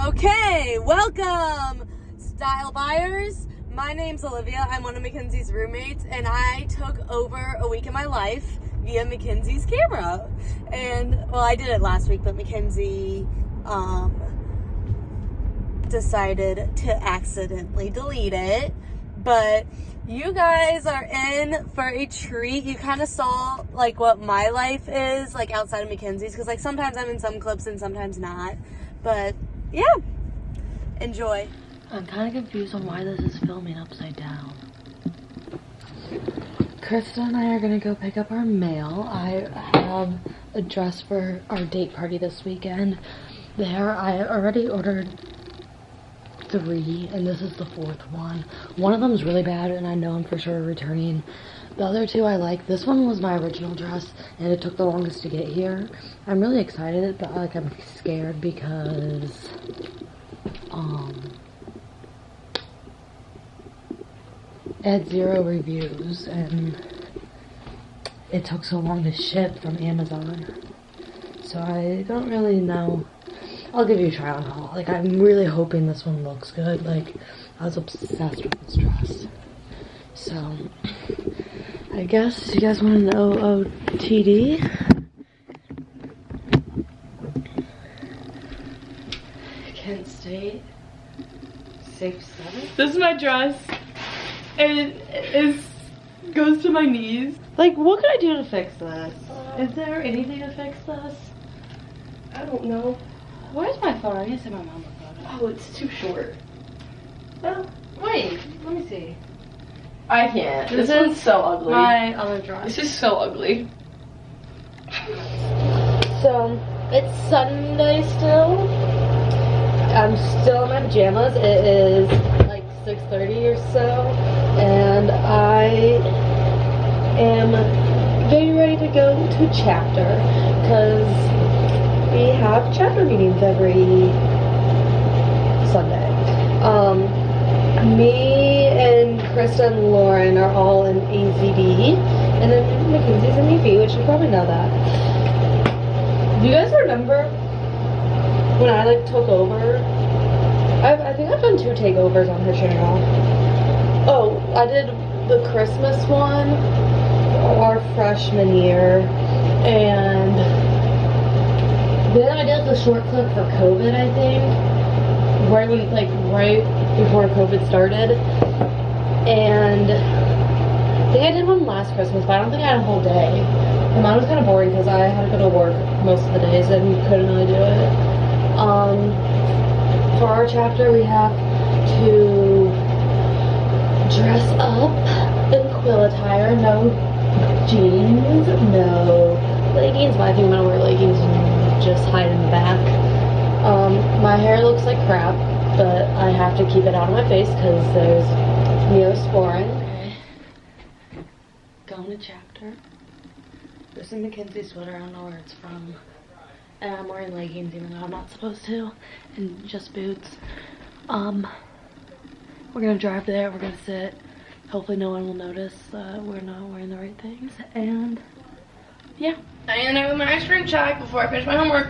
Okay, welcome, style buyers. My name's Olivia. I'm one of MCKENZ's roommates, and I took over a week of my life via MCKENZ's camera. And, well, I did it last week, but MCKENZ decided to accidentally delete it. But you guys are in for a treat. You kind of saw, like, what my life is, like, outside of MCKENZ's, because, like, sometimes I'm in some clips and sometimes not. But, yeah, enjoy. I'm kind of confused on why this is filming upside down. Krista and I are going to go pick up our mail. I have a dress for our date party this weekend. I already ordered 3, and this is the 4th one. One of them is really bad, and I know I'm for sure returning. The other 2 I like. This one was my original dress, and it took the longest to get here. I'm really excited, but like I'm scared because it had 0 reviews, and it took so long to ship from Amazon. So I don't really know. I'll give you a try on haul. Like, I'm really hoping this one looks good. Like, I was obsessed with this dress. So, I guess you guys want to know OOTD? Kent State. 6'7". This is my dress. It goes to my knees. Like, what can I do to fix this? Is there anything to fix this? I don't know. Where's my phone? I need to send my mom a photo. Oh, it's too short. Oh, wait. Let me see. I can't. This one's so ugly. My other dress. This is so ugly. So, it's Sunday still. I'm still in my pajamas. It is like 6:30 or so. And I am getting ready to go to chapter. Because we have chapter meetings every Sunday. Me and Krista and Lauren are all in AZD, and then MCKENZ's in UV, which you probably know that. Do you guys remember when I like took over? I think I've done 2 takeovers on her channel. Oh, I did the Christmas one, our freshman year, and then I did the short clip for COVID, I think. Right before COVID started. And I think I did one last Christmas, but I don't think I had a whole day. And mine was kind of boring because I had to go to work most of the days and couldn't really do it. For our chapter, we have to dress up in quill attire. No jeans, no leggings, but I think I'm gonna wear leggings and just hide in the back. My hair looks like crap, but I have to keep it out of my face because there's Neosporin. Okay. Going to chapter. This is a MCKENZ sweater, I don't know where it's from. And I'm wearing leggings even though I'm not supposed to. And just boots. We're gonna drive there, we're gonna sit. Hopefully no one will notice that we're not wearing the right things. And yeah. I ended up with my ice cream check before I finish my homework.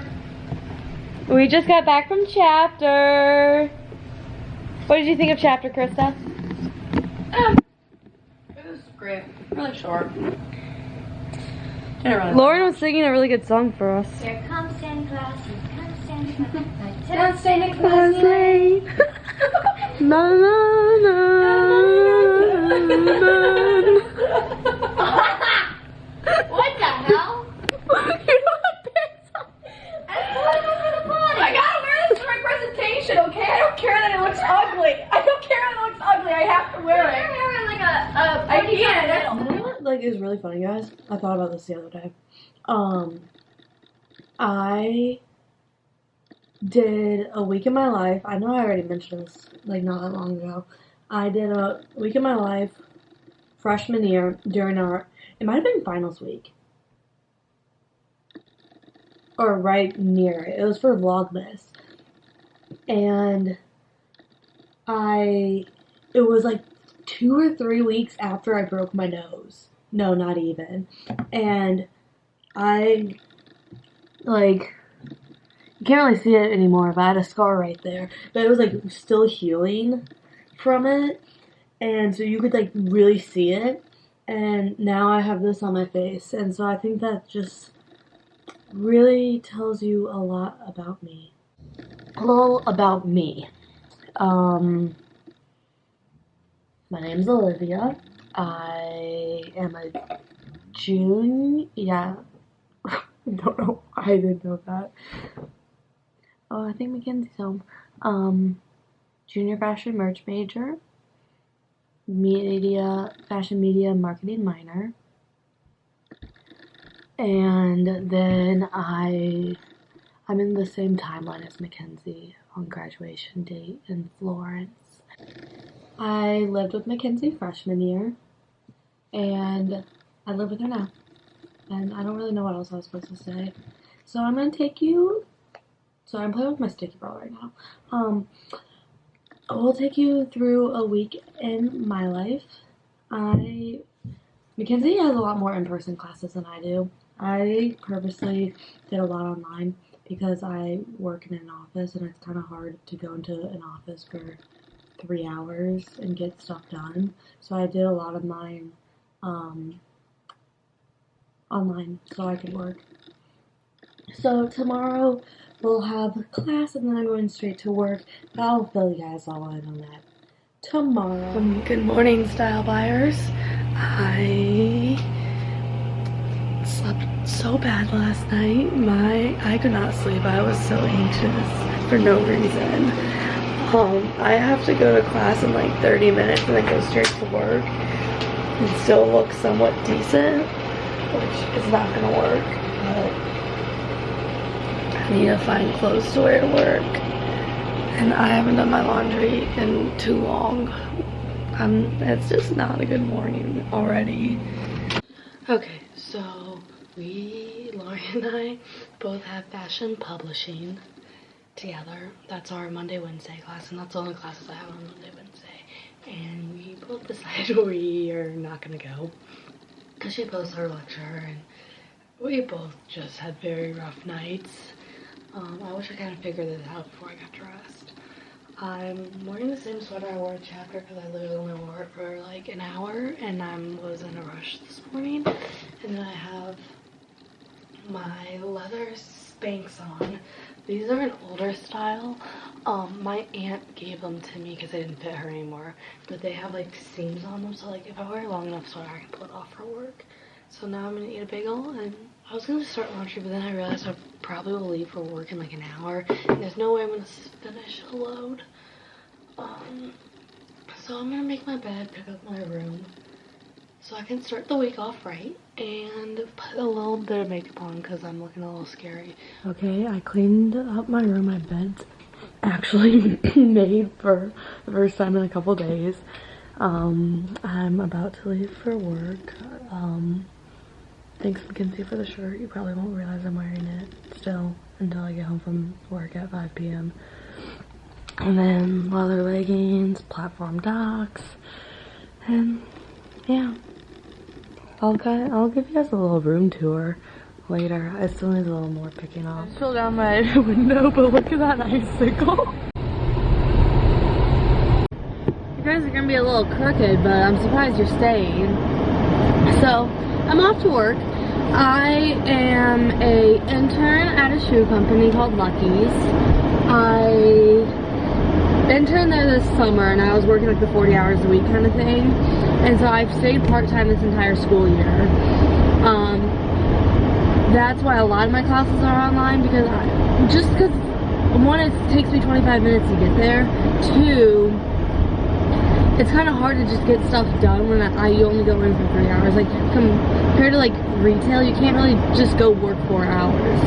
We just got back from chapter. What did you think of chapter, Krista? It was great. Really short. Lauren was singing a really good song for us. Here comes Santa Claus, here comes Santa Claus. Down Santa Claus Lane. Na na na na. What the hell? I gotta wear this for my presentation, okay? I don't care that it looks ugly. I don't care that it looks ugly. I have to wear it. You're wearing like a I can't. You know what, like, is really funny, guys? I thought about this the other day. I did a week in my life. I know I already mentioned this, like, not that long ago. I did a week in my life freshman year during it might have been finals week. Or right near it. It was for Vlogmas. And it was like 2 or 3 weeks after I broke my nose. No, not even. And I, like, You can't really see it anymore, but I had a scar right there. But it was like still healing from it. And so you could like really see it. And now I have this on my face. And so I think that just really tells you a lot about me. A little about me. My name's Olivia. I am a junior. Yeah. I don't know. I didn't know that. Oh, I think Mackenzie's home. Junior fashion merch major. Fashion media marketing minor. And then I'm in the same timeline as Mackenzie on graduation date in Florence. I lived with Mackenzie freshman year, and I live with her now. And I don't really know what else I was supposed to say. So I'm gonna take you. So I'm playing with my sticky ball right now. We'll take you through a week in my life. Mackenzie has a lot more in-person classes than I do. I purposely did a lot online because I work in an office and it's kind of hard to go into an office for 3 hours and get stuff done. So I did a lot of mine online so I could work. So tomorrow we'll have class and then I'm going straight to work. But I'll fill you guys all in on that tomorrow. Good morning, style buyers. I slept so bad last night. I could not sleep. I was so anxious for no reason. I have to go to class in like 30 minutes and then go straight to work and still look somewhat decent, which is not gonna work. But I need to find clothes to wear to work, and I haven't done my laundry in too long. It's just not a good morning already. Okay, so Lauren and I both have fashion publishing together. That's our Monday, Wednesday class, and that's the only classes I have on Monday, Wednesday. And we both decided we are not gonna go because she posted her lecture, and we both just had very rough nights. I wish I kind of figured this out before I got dressed. I'm wearing the same sweater I wore at chapter because I literally only wore it for like an hour, and I was in a rush this morning. And then I have my leather Spanx on. These are an older style. My aunt gave them to me because they didn't fit her anymore, but they have like seams on them, so like if I wear a long enough sweater I can pull it off for work. So now I'm gonna eat a bagel, and I was gonna start laundry, but then I realized I probably will leave for work in like an hour, and there's no way I'm gonna finish a load. So I'm gonna make my bed, pick up my room, so I can start the week off right, and put a little bit of makeup on because I'm looking a little scary. Okay, I cleaned up my room. My bed's actually made for the first time in a couple days. I'm about to leave for work. Thanks, Mackenzie, for the shirt. You probably won't realize I'm wearing it still until I get home from work at 5 p.m. And then leather leggings, platform docks, and yeah. I'll give you guys a little room tour later. I still need a little more picking off. I pulled down my window, but look at that icicle. You guys are gonna be a little crooked, but I'm surprised you're staying. So, I'm off to work. I am a intern at a shoe company called Lucky's. I interned there this summer, and I was working like the 40 hours a week kind of thing. And so I've stayed part-time this entire school year. That's why a lot of my classes are online, because one, it takes me 25 minutes to get there. Two, it's kind of hard to just get stuff done when you only go in for 3 hours. Like, compared to like retail, you can't really just go work 4 hours,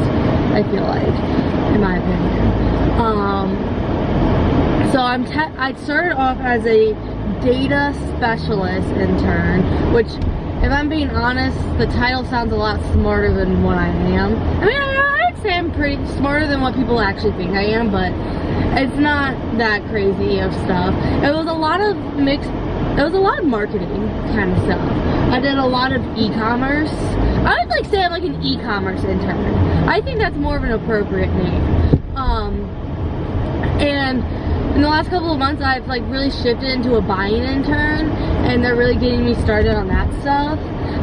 I feel like, in my opinion. So I started off as a data specialist intern, which, if I'm being honest, the title sounds a lot smarter than what I am. I mean, I'd say I'm pretty smarter than what people actually think I am, but it's not that crazy of stuff. It was a lot of marketing kind of stuff. I did a lot of e-commerce. I would like say I'm like an e-commerce intern. I think that's more of an appropriate name. And in the last couple of months, I've like really shifted into a buying intern, and they're really getting me started on that stuff.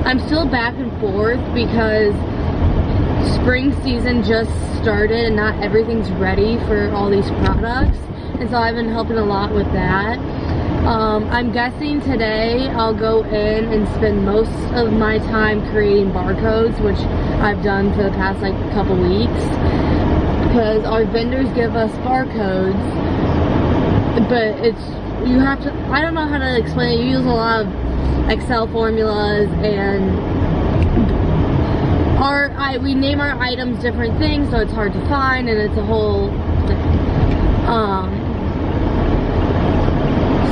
I'm still back and forth because spring season just started and not everything's ready for all these products, and so I've been helping a lot with that. I'm guessing today I'll go in and spend most of my time creating barcodes, which I've done for the past like couple weeks, because our vendors give us barcodes, but you have to, I don't know how to explain it. You use a lot of Excel formulas, and we name our items different things, so it's hard to find, and it's a whole thing.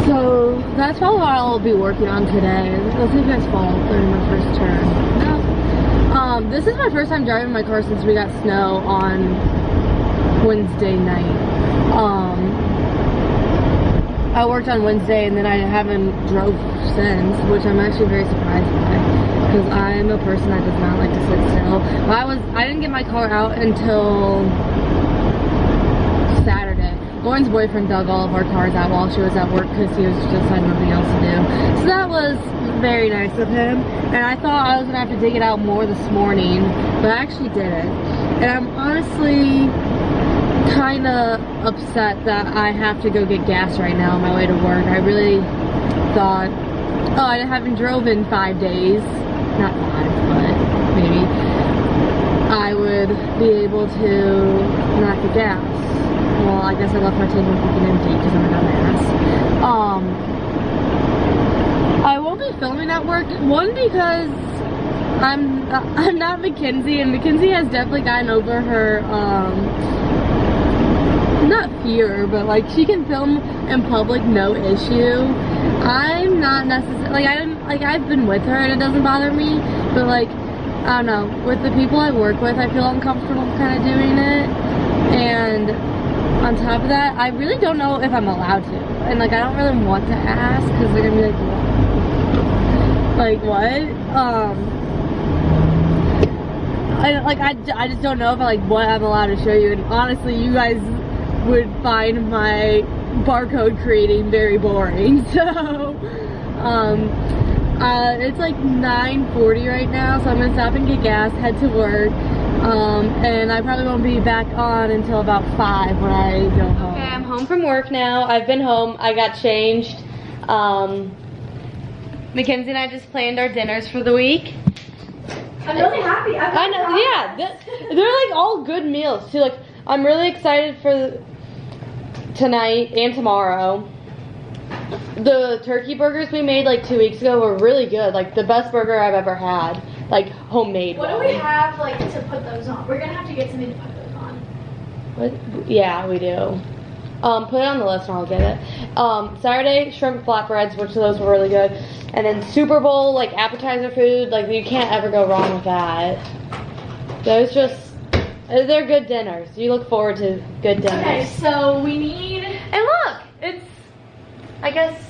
So that's probably what I'll be working on today. Let's see if you guys fall during my first turn. No. This is my first time driving my car since we got snow on Wednesday night. I worked on Wednesday and then I haven't drove since, which I'm actually very surprised by, because I'm a person that does not like to sit still. I didn't get my car out until Saturday. Lauren's boyfriend dug all of our cars out while she was at work because he just had nothing else to do. So that was very nice of him. And I thought I was gonna have to dig it out more this morning, but I actually did it. And I'm honestly kind of upset that I have to go get gas right now on my way to work. I really thought, oh, I haven't drove in 5 days. Not 5, but maybe. I would be able to not get gas. Well, I guess I left my tank freaking empty because I'm a dumbass. I won't be filming at work. One, because I'm not MCKENZ, and MCKENZ has definitely gotten over her not fear, but like she can film in public no issue. I'm not necessarily I've been with her and it doesn't bother me, but like I don't know, with the people I work with, I feel uncomfortable kind of doing it. And on top of that, I really don't know if I'm allowed to, and like I don't really want to ask because they're gonna be like what? I just don't know if what I'm allowed to show you, and honestly, you guys would find my barcode creating very boring. So, it's like 9:40 right now, so I'm gonna stop and get gas, head to work. And I probably won't be back on until about 5 when I go home. Okay, I'm home from work now. I've been home. I got changed. MCKENZ and I just planned our dinners for the week. I'm really happy. I know, yeah. They're like all good meals too. Like I'm really excited for tonight and tomorrow. The turkey burgers we made like 2 weeks ago were really good. Like the best burger I've ever had. Like homemade. What do we have like to put those on? We're gonna have to get something to put those on. What? Yeah, we do. Put it on the list and I'll get it. Saturday, shrimp flatbreads, which those were really good. And then Super Bowl, like appetizer food, like you can't ever go wrong with that. Those they're good dinners. You look forward to good dinners. Okay, so we need... And look, it's, I guess,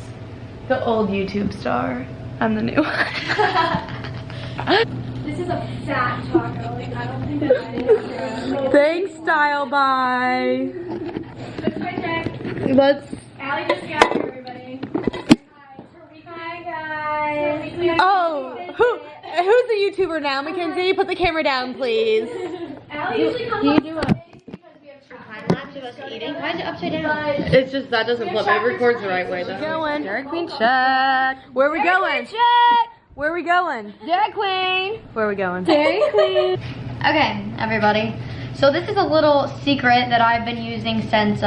the old YouTube star. I'm the new one. This is a fat taco. Like, I don't think that is. Thanks, Style Bye. Let's my check. Let's. Allie just got here, everybody. Hi, guys. Oh, who's the YouTuber now? MCKENZ, put the camera down, please. Allie usually comes on Sundays because we have time lapse of us eating. Why is it upside down? It's just that doesn't flip. It records the right way though. Going. Dairy Queen check. Where are we going? Where are we going? Dairy Queen. Where are we going? Dairy Queen. Okay, everybody. So this is a little secret that I've been using since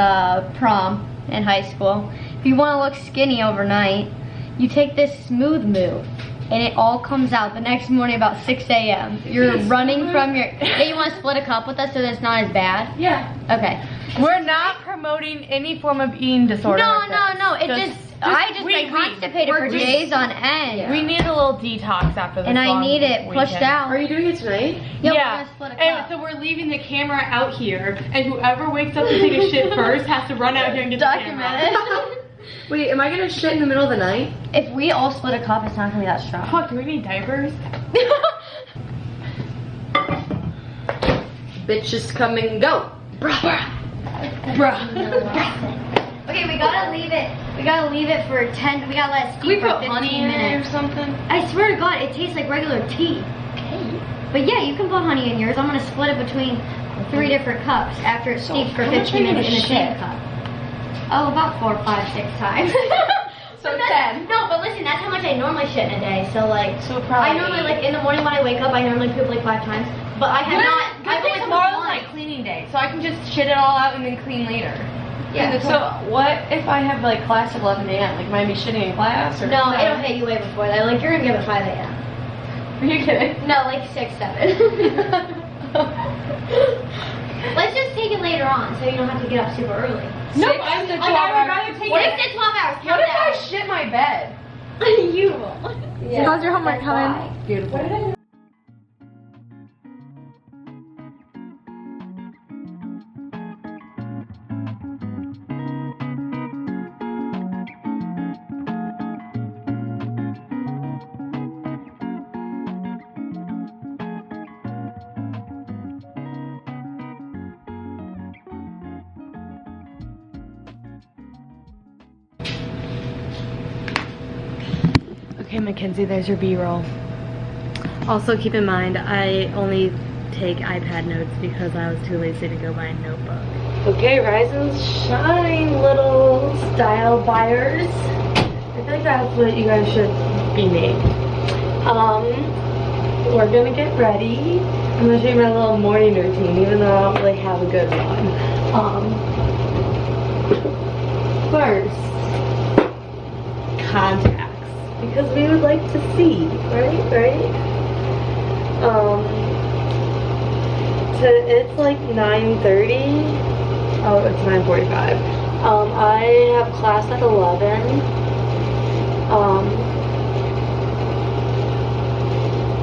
prom in high school. If you want to look skinny overnight, you take this Smooth Move, and it all comes out the next morning about 6 a.m. You're running from your... Hey, you want to split a cup with us so that it's not as bad? Yeah. Okay. We're not promoting any form of eating disorder. No. It just I just get constipated for days on end. Yeah. We need a little detox after this. And I need it pushed out. Are you doing it tonight? Yeah. We're gonna split a cup. And so we're leaving the camera out here, and whoever wakes up to take a shit first has to run out here and get the camera. Wait, am I gonna shit in the middle of the night? If we all split a cup, it's not gonna be that strong. Fuck, do we need diapers? Bitches come and go. Bruh. Okay, we gotta leave it. We gotta leave it for 10. We gotta let it steep for 15 minutes. Or something? I swear to God, it tastes like regular tea. Okay. But yeah, you can put honey in yours. I'm gonna split it between 3 different cups after it steeps for 15 minutes in the same cup. Oh, about 4, 5, 6 times. So 10. No, but listen, that's how much I normally shit in a day. So like, So probably I normally like in the morning when I wake up, I normally poop like 5 times. But I have not. I think tomorrow's my cleaning day, so I can just shit it all out and then clean later. Yeah. So what if I have like class at 11 a.m.? Like, am I be shitting in class or? No, it'll hit you way before that. Like you're gonna get up at 5 a.m. Are you kidding? No, like 6, 7. Let's just take it later on, so you don't have to get up super early. No, I'm the 12 hours. I would rather take What it. if it's 12 hours? What if I shit my bed? You will. Yeah. How's your homework coming? Beautiful. Okay, Mackenzie, there's your B-roll. Also, keep in mind, I only take iPad notes because I was too lazy to go buy a notebook. Okay, rise and shine, little style buyers. I think that's what you guys should be named. We're gonna get ready. I'm gonna show you my little morning routine, even though I don't really have a good one. First, contacts, because we would like to see, right? So it's like 9:30. Oh, it's 9:45. I have class at 11.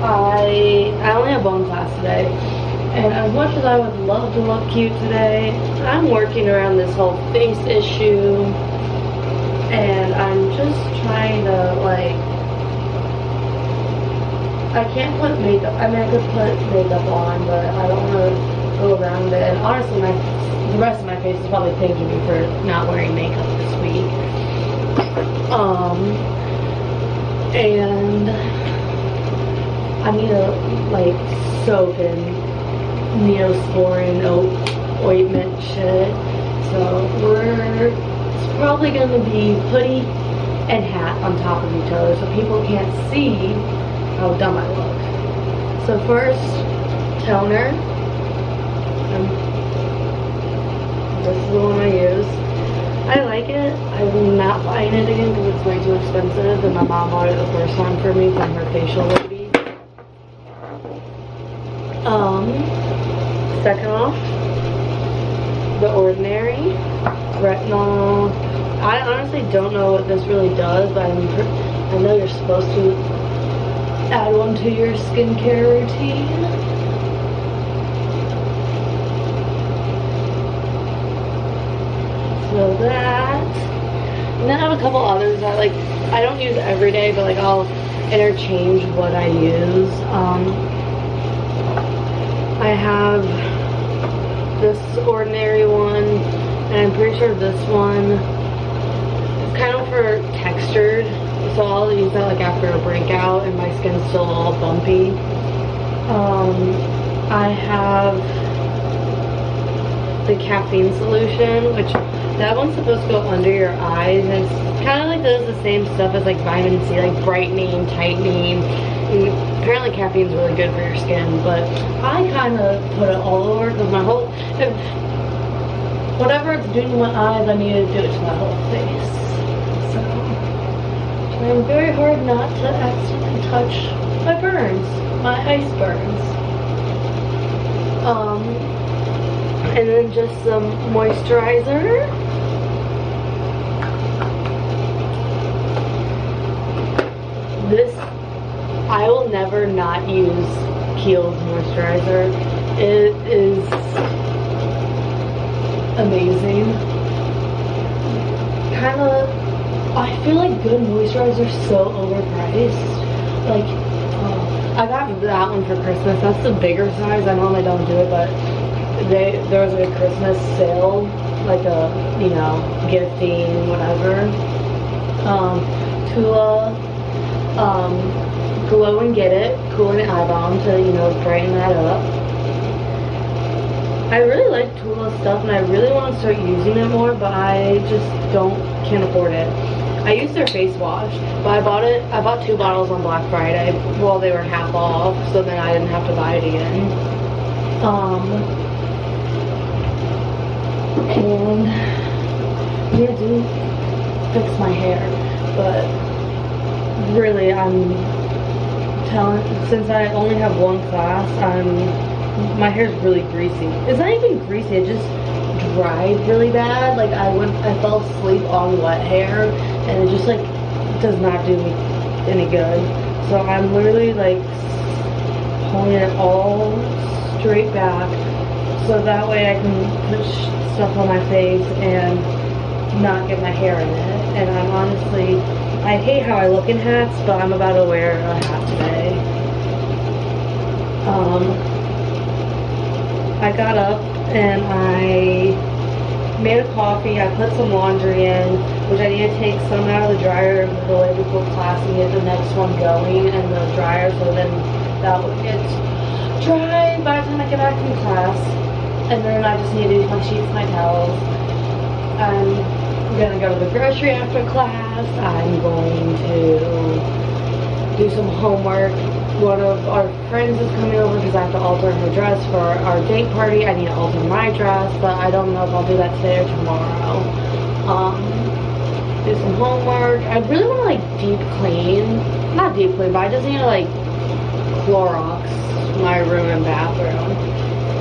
I only have one class today, and as much as I would love to look cute today, I'm working around this whole face issue, and I'm just trying to like. I can't put makeup. I mean, I could put makeup on, but I don't want to go around it. And honestly, the rest of my face is probably thanking me for not wearing makeup this week. And I need to like soak in Neosporin ointment shit. So it's probably gonna be hoodie and hat on top of each other, so people can't see how dumb I look. So first, toner. This is the one I use. I like it. I'm not buying it again because it's way too expensive, and my mom bought it the first time for me from her facial lady. Second off, The Ordinary retinol. I honestly don't know what this really does, but I know you're supposed to add one to your skincare routine. So that, and then I have a couple others that like I don't use every day, but like I'll interchange what I use. I have this Ordinary one, and I'm pretty sure this one is kind of for textured. So I'll use that like after a breakout and my skin's still all bumpy. I have the caffeine solution, which that one's supposed to go under your eyes, and it's kind of like does the same stuff as like vitamin C, like brightening, tightening. And apparently caffeine's really good for your skin, but I kind of put it all over because my whole, whatever it's doing to my eyes, I need to do it to my whole face. I'm very hard not to accidentally touch my burns, my ice burns. And then just some moisturizer. This, I will never not use Kiehl's moisturizer. It is amazing. Kind of, I feel like good moisturizers are so overpriced. Like, I got that one for Christmas. That's the bigger size. I normally don't do it, but there was a Christmas sale like a, you know, gifting, whatever. Tula, Glow and Get It, Cooling Eye Balm to, you know, brighten that up. I really like Tula stuff and I really want to start using it more, but I just can't afford it. I use their face wash, but I bought 2 bottles on Black Friday while they were half off, so then I didn't have to buy it again. And I need to fix my hair, but really since I only have 1 class, my hair's really greasy. It's not even greasy, it just dried really bad. Like I fell asleep on wet hair and it just like does not do me any good. So I'm literally like pulling it all straight back so that way I can put stuff on my face and not get my hair in it. And I'm honestly, I hate how I look in hats, but I'm about to wear a hat today. I got up and I made a coffee. I put some laundry in, which I need to take some out of the dryer and put it away before class and get the next one going in the dryer, so then that would get dry by the time I get back from class. And then I just need to use my sheets, my towels. I'm gonna go to the grocery after class. I'm going to do some homework. One of our friends is coming over because I have to alter her dress for our date party. I need to alter my dress, but I don't know if I'll do that today or tomorrow. Do some homework. I really want to like deep clean. Not deep clean, but I just need to like Clorox my room and bathroom.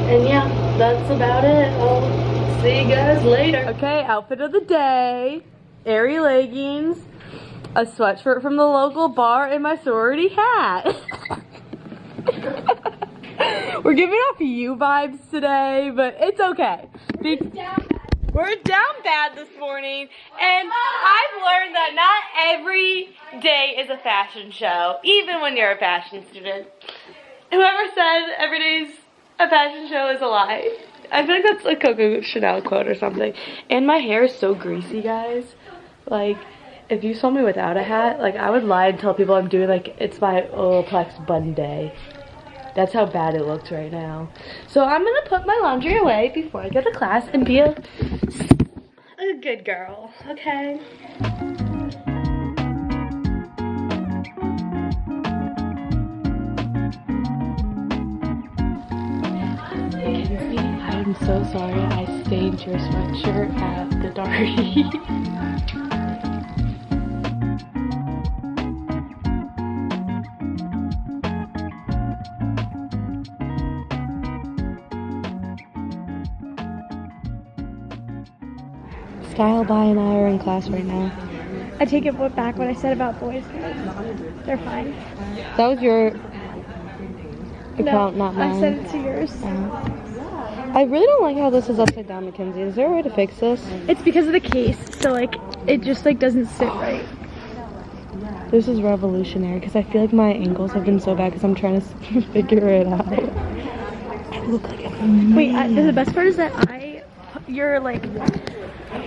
And yeah, that's about it. I'll see you guys later. Okay, outfit of the day. Airy leggings, a sweatshirt from the local bar, and my sorority hat. We're giving off you vibes today, but it's okay. We're down bad this morning, and I've learned that not every day is a fashion show, even when you're a fashion student. Whoever said every day's a fashion show is a lie. I feel like that's a Coco Chanel quote or something. And my hair is so greasy, guys. Like, if you saw me without a hat, like, I would lie and tell people I'm doing, like, it's my Olaplex bun day. That's how bad it looks right now. So I'm gonna put my laundry away before I go to class and be a good girl, okay? I'm so sorry I stained your sweatshirt at the Darty. Style By and I are in class right now. I take it back what I said about boys. They're fine. That was your account, not mine. I sent it to yours. I really don't like how this is upside down, Mackenzie. Is there a way to fix this? It's because of the case, so like it just like doesn't sit right. This is revolutionary because I feel like my ankles have been so bad because I'm trying to figure it out. I look like a man. Wait, the best part is that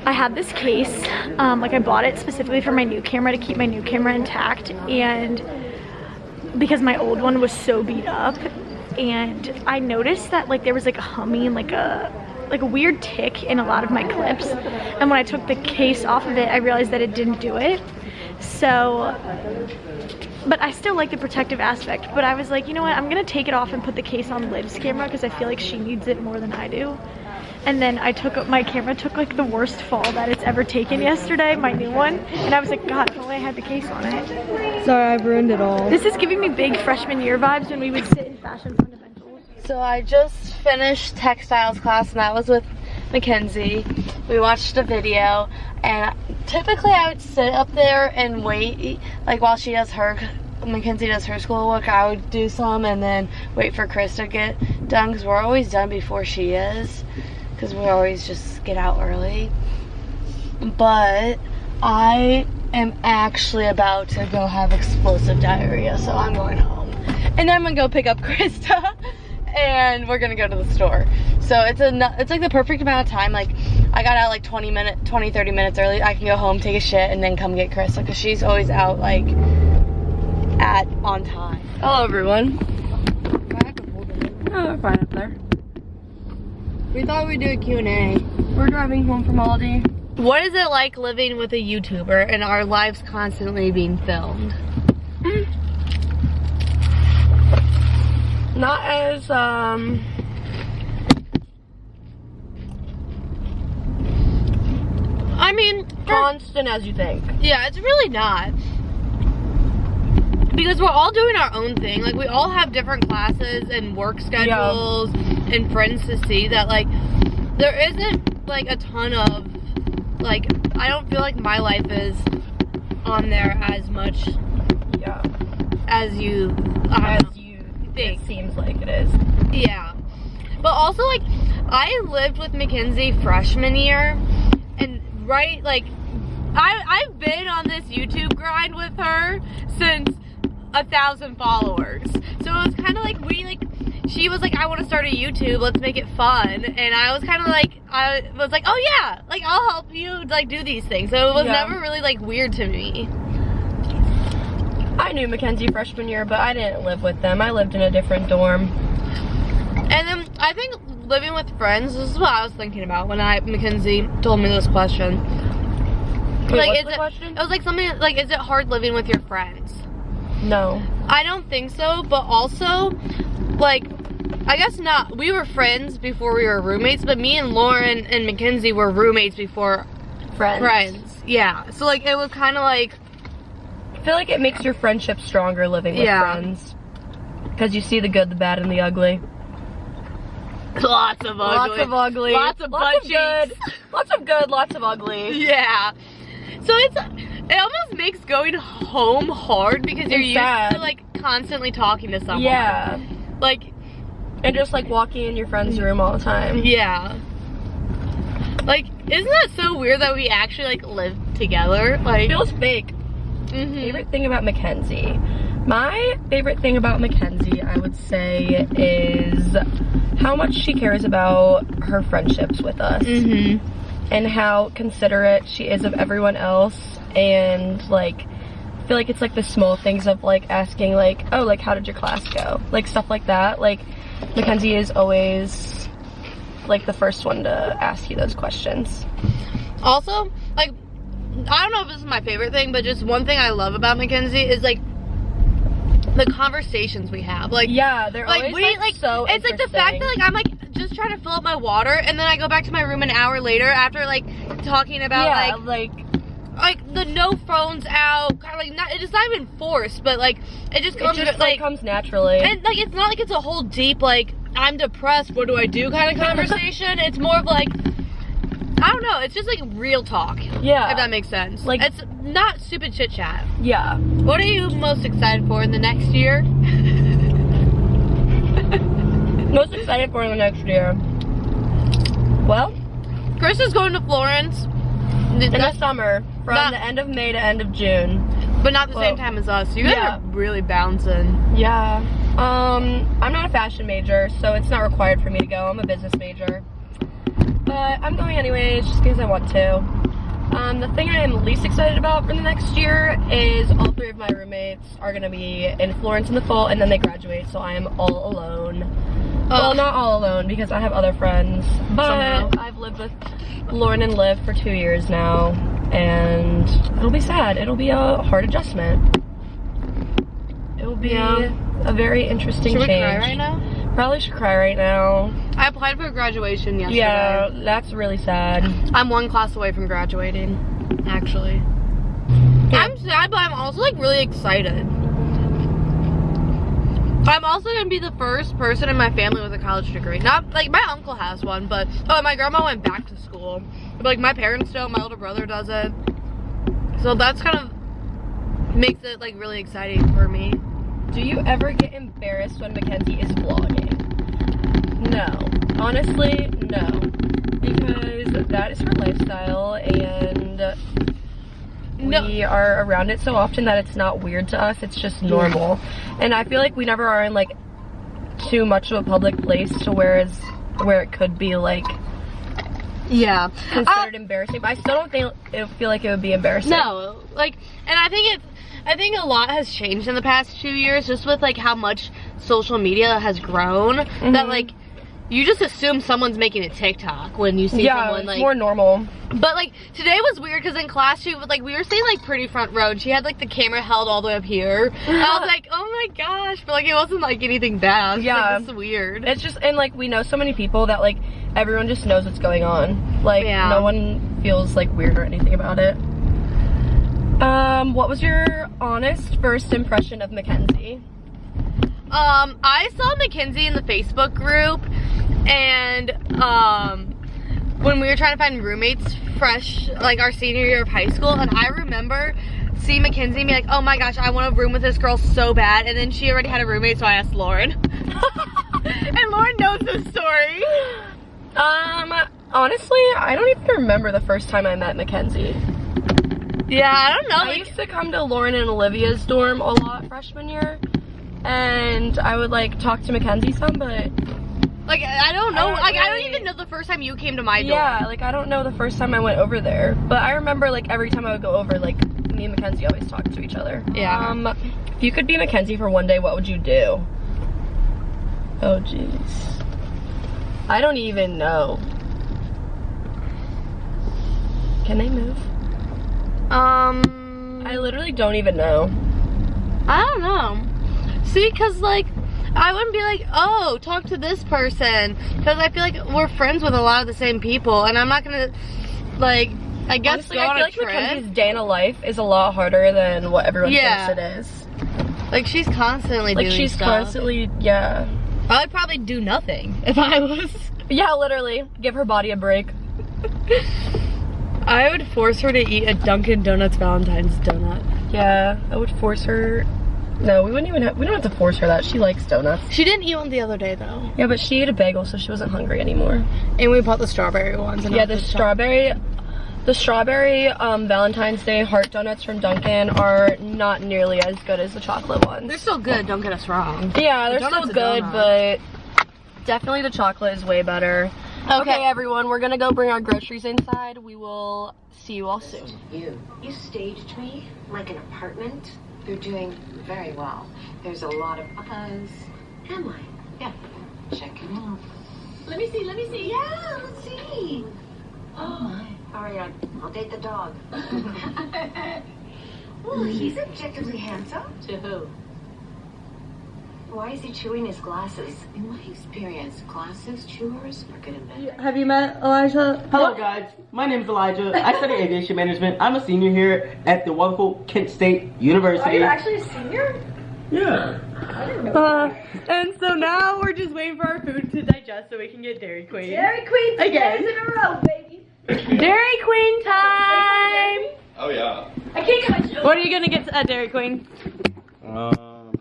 I have this case, like I bought it specifically for my new camera to keep my new camera intact, and because my old one was so beat up, and I noticed that like there was like a humming, like a weird tick in a lot of my clips, and when I took the case off of it, I realized that it didn't do it. So, but I still like the protective aspect, but I was like, you know what, I'm gonna take it off and put the case on Liv's camera because I feel like she needs it more than I do. And then my camera took like the worst fall that it's ever taken yesterday, my new one. And I was like, God, if only I had the case on it. Sorry, I've ruined it all. This is giving me big freshman year vibes when we would sit in fashion fundamentals. So I just finished textiles class and that was with Mackenzie. We watched a video and typically I would sit up there and wait, like while Mackenzie does her schoolwork, I would do some and then wait for Krista to get done because we're always done before she is. Because we always just get out early. But I am actually about to go have explosive diarrhea, so I'm going home. And then I'm gonna go pick up Krista and we're gonna go to the store. So it's like the perfect amount of time. Like I got out like 20, 30 minutes early. I can go home, take a shit, and then come get Krista because she's always out like on time. Hello everyone. Oh, we're fine up there. We thought we'd do a Q&A. We're driving home from Aldi. What is it like living with a YouTuber and our lives constantly being filmed? Not as, I mean, constant as you think. Yeah, it's really not. Because we're all doing our own thing. Like, we all have different classes and work schedules and friends to see that, like, there isn't, like, a ton of, like, I don't feel like my life is on there as much as you think. It seems like it is. Yeah. But also, like, I lived with MCKENZ freshman year, and like, I've been on this YouTube grind with her since 1,000 followers. So it was kind of like she was like, I want to start a YouTube, let's make it fun. And I was kind of like, oh yeah, like I'll help you like do these things. So it was never really like weird to me. I knew MCKENZ freshman year, but I didn't live with them. I lived in a different dorm. And then I think living with friends, this is what I was thinking about when MCKENZ told me this question. Wait, like, what's the question? It was like something like, is it hard living with your friends? No. I don't think so, but also, like, I guess not. We were friends before we were roommates, but me and Lauren and MCKENZ were roommates before friends. Yeah. So, like, it was kind of like, I feel like it makes your friendship stronger living with friends. Because you see the good, the bad, and the ugly. Lots of ugly. Lots of ugly. Lots of butt cheeks. Lots of good, lots of ugly. Yeah. So it almost makes going home hard because you're used to like constantly talking to someone. Yeah. Like, and just like walking in your friend's room all the time. Yeah. Like, isn't that so weird that we actually like live together? Like, it feels fake. Favorite thing about MCKENZ. My favorite thing about MCKENZ, I would say, is how much she cares about her friendships with us. And how considerate she is of everyone else, and like I feel like it's like the small things of like asking like, oh, like how did your class go, like stuff like that. Like MCKENZ is always like the first one to ask you those questions. Also, like, I don't know if this is my favorite thing, but just one thing I love about MCKENZ is like the conversations we have. Like, yeah, they're like, always like so it's like the fact that like I'm like just trying to fill up my water, and then I go back to my room an hour later after like talking about like the no phones out, kind of like not, it's not even forced, but like it just comes like comes naturally, and like it's not like it's a whole deep like I'm depressed, what do I do kind of conversation. It's more of like, I don't know, it's just like real talk. Yeah, if that makes sense. Like, it's not stupid chit chat. Yeah. What are you most excited for in the next year? Most excited for in the next year? Well, Krista's going to Florence in the summer, from the end of May to end of June. But not the same time as us. You guys are really bouncing. Yeah. I'm not a fashion major, so it's not required for me to go. I'm a business major. But I'm going anyways, just because I want to. The thing I am least excited about for the next year is all three of my roommates are going to be in Florence in the fall, and then they graduate, so I am all alone. Well, not all alone, because I have other friends, but I've lived with Lauren and Liv for 2 years now, and it'll be sad. It'll be a hard adjustment. It'll be a very interesting change. Should we cry right now? Probably should cry right now. I applied for graduation yesterday. Yeah, that's really sad. I'm one class away from graduating, actually. Yeah. I'm sad, but I'm also like really excited. I'm also gonna be the first person in my family with a college degree. Not like my uncle has one, but my grandma went back to school. But like my parents don't, my older brother doesn't. So that's kind of makes it like really exciting for me. Do you ever get embarrassed when MCKENZ is vlogging? No. Honestly, no. Because that is her lifestyle, and we are around it so often that it's not weird to us, it's just normal. And I feel like we never are in like too much of a public place to where it could be like Yeah. considered embarrassing, but I still don't think feel like it would be embarrassing. No, like, and I think a lot has changed in the past 2 years, just with like how much social media has grown, that like, you just assume someone's making a TikTok when you see someone like. It's more normal. But like, today was weird because in class she was like, we were sitting like pretty front row and she had like the camera held all the way up here. And I was like, oh my gosh, but like it wasn't like anything bad. Yeah. Like, this is weird. It's just, and like we know so many people that like everyone just knows what's going on. Like no one feels like weird or anything about it. What was your honest first impression of Mackenzie? I saw Mackenzie in the Facebook group, and when we were trying to find roommates fresh, like our senior year of high school, and I remember seeing Mackenzie and be like, oh my gosh, I want to room with this girl so bad, and then she already had a roommate, so I asked Lauren. And Lauren knows this story. Honestly, I don't even remember the first time I met Mackenzie. Yeah, I don't know. I used to come to Lauren and Olivia's dorm a lot freshman year, and I would like talk to Mackenzie some, but like I don't know. I don't even know the first time you came to my dorm. Yeah, like I don't know the first time I went over there, but I remember like every time I would go over, like me and Mackenzie always talked to each other. Yeah. If you could be Mackenzie for one day, what would you do? Oh jeez, I don't even know. Can they move? I literally don't even know. I don't know. See, cause like, I wouldn't be like, oh, talk to this person, cause I feel like we're friends with a lot of the same people, and I'm not gonna, like, I guess honestly, go on I a feel like trip. Mackenzie's day in a life is a lot harder than what everyone thinks it is. Like, she's constantly doing stuff. Like, she's constantly, yeah. I would probably do nothing if I was. Yeah, literally. Give her body a break. I would force her to eat a Dunkin' Donuts Valentine's donut. Yeah, I would force her. No, we wouldn't even have, we don't have to force her that. She likes donuts. She didn't eat one the other day though. Yeah, but she ate a bagel, so she wasn't hungry anymore. And we bought the strawberry ones. And yeah, the strawberry Valentine's Day heart donuts from Dunkin' are not nearly as good as the chocolate ones. They're still good, don't get us wrong. Yeah, they're still good, but definitely the chocolate is way better. Okay, everyone, we're gonna go bring our groceries inside. We will see you all soon. You staged me like an apartment. You're doing very well. There's a lot of buzz. Am I? Yeah. Check it out. Let me see. Yeah, let's see. Oh my. All right, I'll date the dog. Oh, he's objectively handsome. To who? Why is he chewing his glasses? In my experience, glasses chewers are good and bad. Have you met Elijah? Hello guys, my name is Elijah. I study aviation management. I'm a senior here at the wonderful Kent State University. Are you actually a senior? Yeah. I didn't know. And so now we're just waiting for our food to digest so we can get Dairy Queen. Dairy Queen 2 days in a row, baby. Dairy Queen time! Oh yeah. I can't get my show. What are you gonna get at Dairy Queen?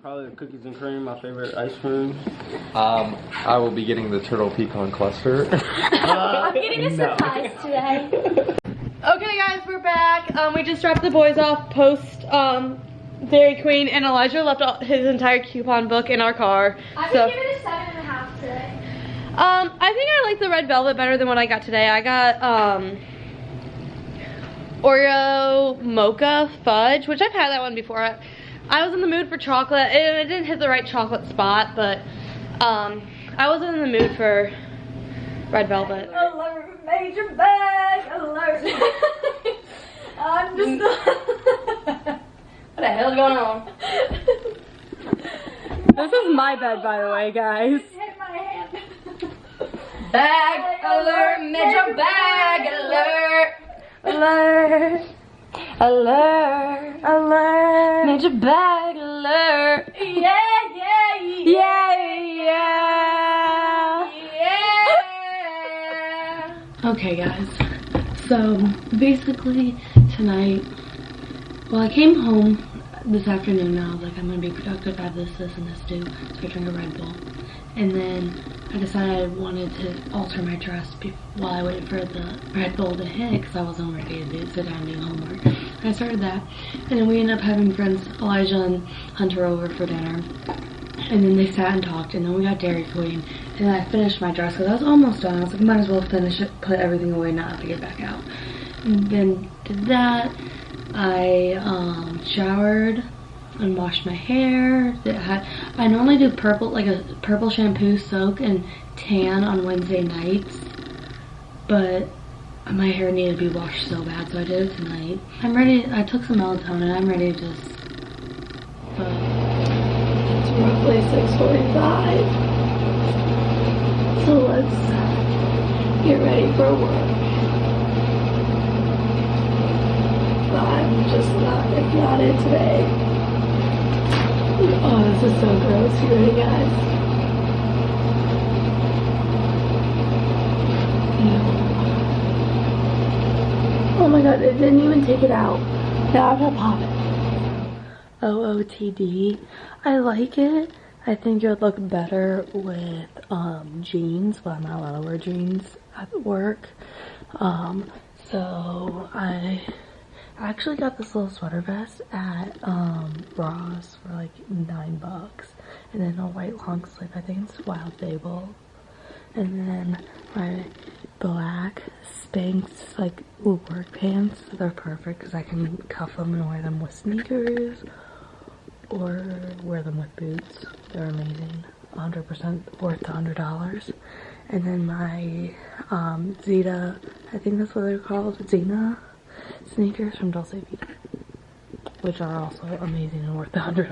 Probably the cookies and cream, my favorite ice cream. I will be getting the turtle pecan cluster. I'm getting a surprise today. Okay guys, we're back. We just dropped the boys off post Dairy Queen, and Elijah left his entire coupon book in our car. I'm gonna give it a 7.5 today. I think I like the red velvet better than what I got today. I got Oreo mocha fudge, which I've had that one before. I was in the mood for chocolate, and it didn't hit the right chocolate spot, but I wasn't in the mood for red velvet. Alert, major bag, alert. I'm just What the hell's going on? This is my bed, by the way, guys. hit my hand. Bag alert, major bag alert. Alert. Alert, alert, major bag alert. Yeah. Okay guys, so basically tonight, well I came home this afternoon and I was like, I'm gonna be productive, I have this and this due, so I drank a Red Bull. And then I decided I wanted to alter my dress while I waited for the Red Bull to hit because I wasn't ready to sit down and do homework. And I started that, and then we ended up having friends Elijah and Hunter over for dinner. And then they sat and talked, and then we got Dairy Queen. And then I finished my dress because I was almost done. I was like, might as well finish it, put everything away, not have to get back out. And then did that. I showered and washed my hair. I normally do purple, like a purple shampoo, soak, and tan on Wednesday nights. But my hair needed to be washed so bad, so I did it tonight. I'm ready. I took some melatonin. I'm ready to just. It's roughly 6:45. So let's get ready for work. But I'm just not. It's not it today. Oh, this is so gross. You ready, guys? Oh my god, it didn't even take it out. Now I've got to pop it. OOTD. I like it. I think it would look better with jeans, but I'm not allowed to wear jeans at work. So I actually got this little sweater vest at Ross for like $9. And then a white long sleeve, I think it's Wild Fable. And then my black Spanx like work pants. They're perfect because I can cuff them and wear them with sneakers or wear them with boots. They're amazing. 100% worth the $100. And then my Zeta, I think that's what they're called, Zena sneakers from Dolce Vita, which are also amazing and worth the $100.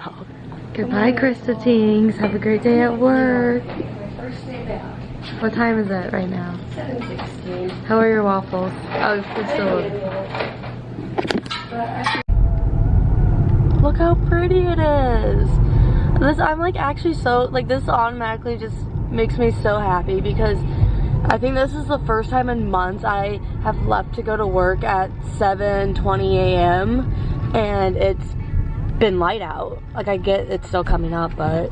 Goodbye, Krista Tings. Have a great day at work. First day back. What time is it right now? 7:16. How are your waffles? Oh, it's still. Look how pretty it is. I'm like actually so, like this automatically just makes me so happy because I think this is the first time in months I have left to go to work at 7:20 a.m. and it's been light out. Like I get it's still coming up, but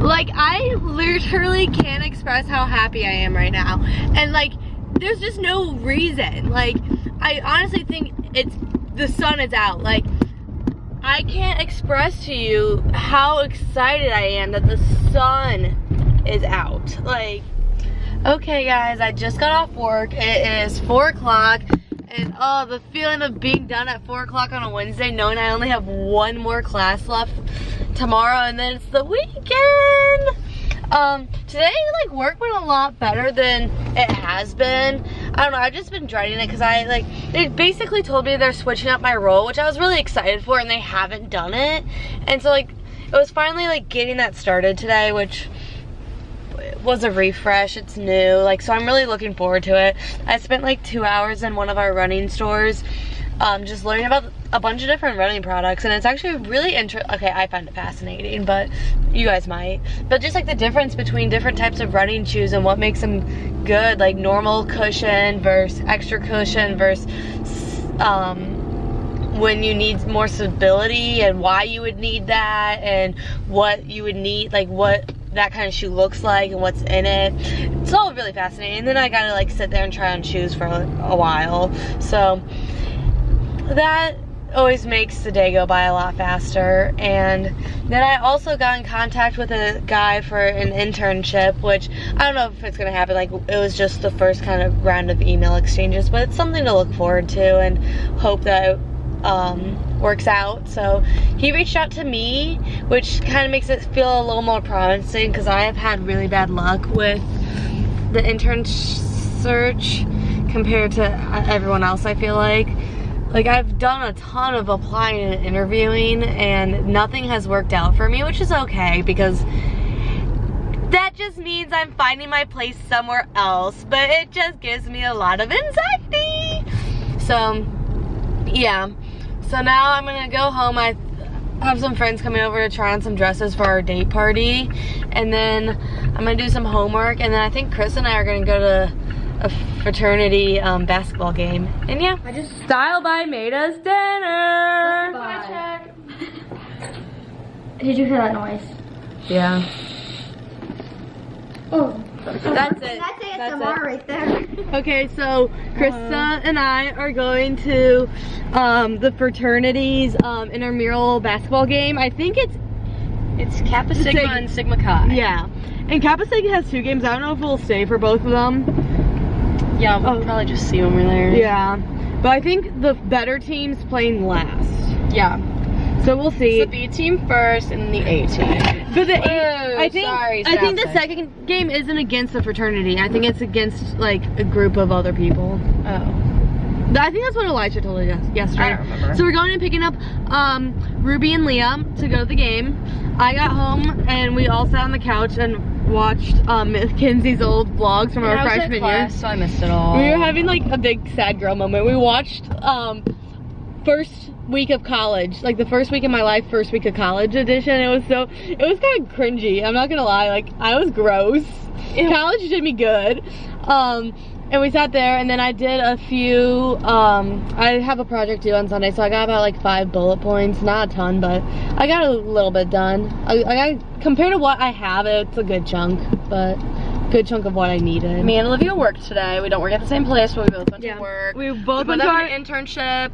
like I literally can't express how happy I am right now. And like there's just no reason. Like I honestly think it's the sun is out. Like I can't express to you how excited I am that the sun is out. Like, okay guys, I just got off work. It is 4 o'clock. And oh, the feeling of being done at 4 o'clock on a Wednesday, knowing I only have one more class left tomorrow and then it's the weekend. Today like work went a lot better than it has been. I don't know, I've just been dreading it because they basically told me they're switching up my role, which I was really excited for, and they haven't done it. And so like it was finally like getting that started today, which was a refresh. It's new, like, so I'm really looking forward to it. I spent like 2 hours in one of our running stores just learning about a bunch of different running products, and it's actually really okay, I find it fascinating, but you guys might. But just like the difference between different types of running shoes and what makes them good, like normal cushion versus extra cushion versus when you need more stability and why you would need that and what you would need, like what that kind of shoe looks like and what's in it. It's all really fascinating. And then I gotta like sit there and try on shoes for a while. So that always makes the day go by a lot faster. And then I also got in contact with a guy for an internship, which I don't know if it's gonna happen. Like it was just the first kind of round of email exchanges, but it's something to look forward to and hope that works out. So he reached out to me, which kind of makes it feel a little more promising because I have had really bad luck with the intern search compared to everyone else. I feel like I've done a ton of applying and interviewing and nothing has worked out for me, which is okay because that just means I'm finding my place somewhere else, but it just gives me a lot of anxiety. So yeah, so now I'm gonna go home. I have some friends coming over to try on some dresses for our date party, and then I'm gonna do some homework, and then I think Chris and I are gonna go to a fraternity basketball game. And yeah, I just Style By made us dinner. Did you hear that noise? Yeah. Oh. That's it. That's ASMR right there. Okay, so Krista and I are going to the fraternity's intramural basketball game. I think it's It's Kappa Sigma and Sigma Chi. Yeah. And Kappa Sigma has 2 games. I don't know if we'll stay for both of them. Yeah, we'll probably just see when we're there. Yeah. But I think the better team's playing last. Yeah. So we'll see. So the B team first and the A team. But the I think the second game isn't against the fraternity. I think it's against like a group of other people. Oh. I think that's what Elijah told us yesterday. I don't remember. So we're going and picking up Ruby and Leah to go to the game. I got home and we all sat on the couch and watched MCKENZ's old vlogs from our freshman year. So I missed it all. We were having like a big sad girl moment. We watched first week of college, like the first week of my life, first week of college edition. It was kind of cringy. I'm not gonna lie, like I was gross. College did me good. And we sat there, and then I did a few, I have a project due on Sunday, so I got about like 5 bullet points. Not a ton, but I got a little bit done. I got, compared to what I have, it's a good chunk, but good chunk of what I needed. Me and Olivia worked today. We don't work at the same place, but we both went to work. We both went to to an internship.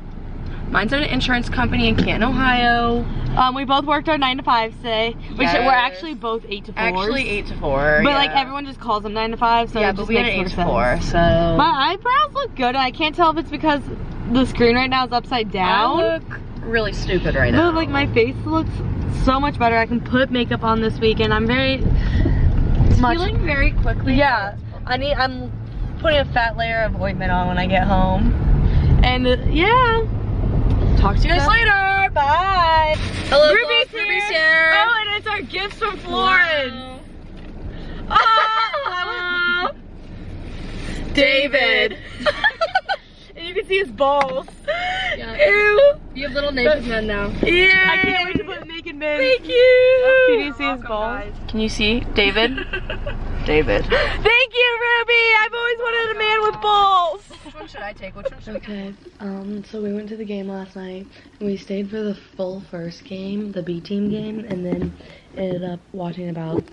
Mine's at an insurance company in Canton, Ohio. We both worked our 9 to 5 today. Which we're actually both 8 to 4. Actually 8 to 4. But like everyone just calls them 9 to 5. So yeah, it but just we had makes an 8 more to sense. 4. So my eyebrows look good. I can't tell if it's because the screen right now is upside down. I look really stupid right now. But like my face looks so much better. I can put makeup on this weekend. I'm very healing very quickly. Yeah, I'm putting a fat layer of ointment on when I get home. And yeah. Talk to you guys later. Bye. Hello, Ruby's Ruby's here. Oh, and it's our gifts from Florence. Wow. Oh, David. And you can see his balls. Yeah. Ew. You have little naked men now. Yeah. I can't wait to put naked men. Thank you. Can you see his balls? Can you see David? David. Thank you, Ruby. I've always wanted a man with balls. Which one should I take? Which one should I take? Okay, so we went to the game last night, and we stayed for the full first game, the B team game, and then ended up watching about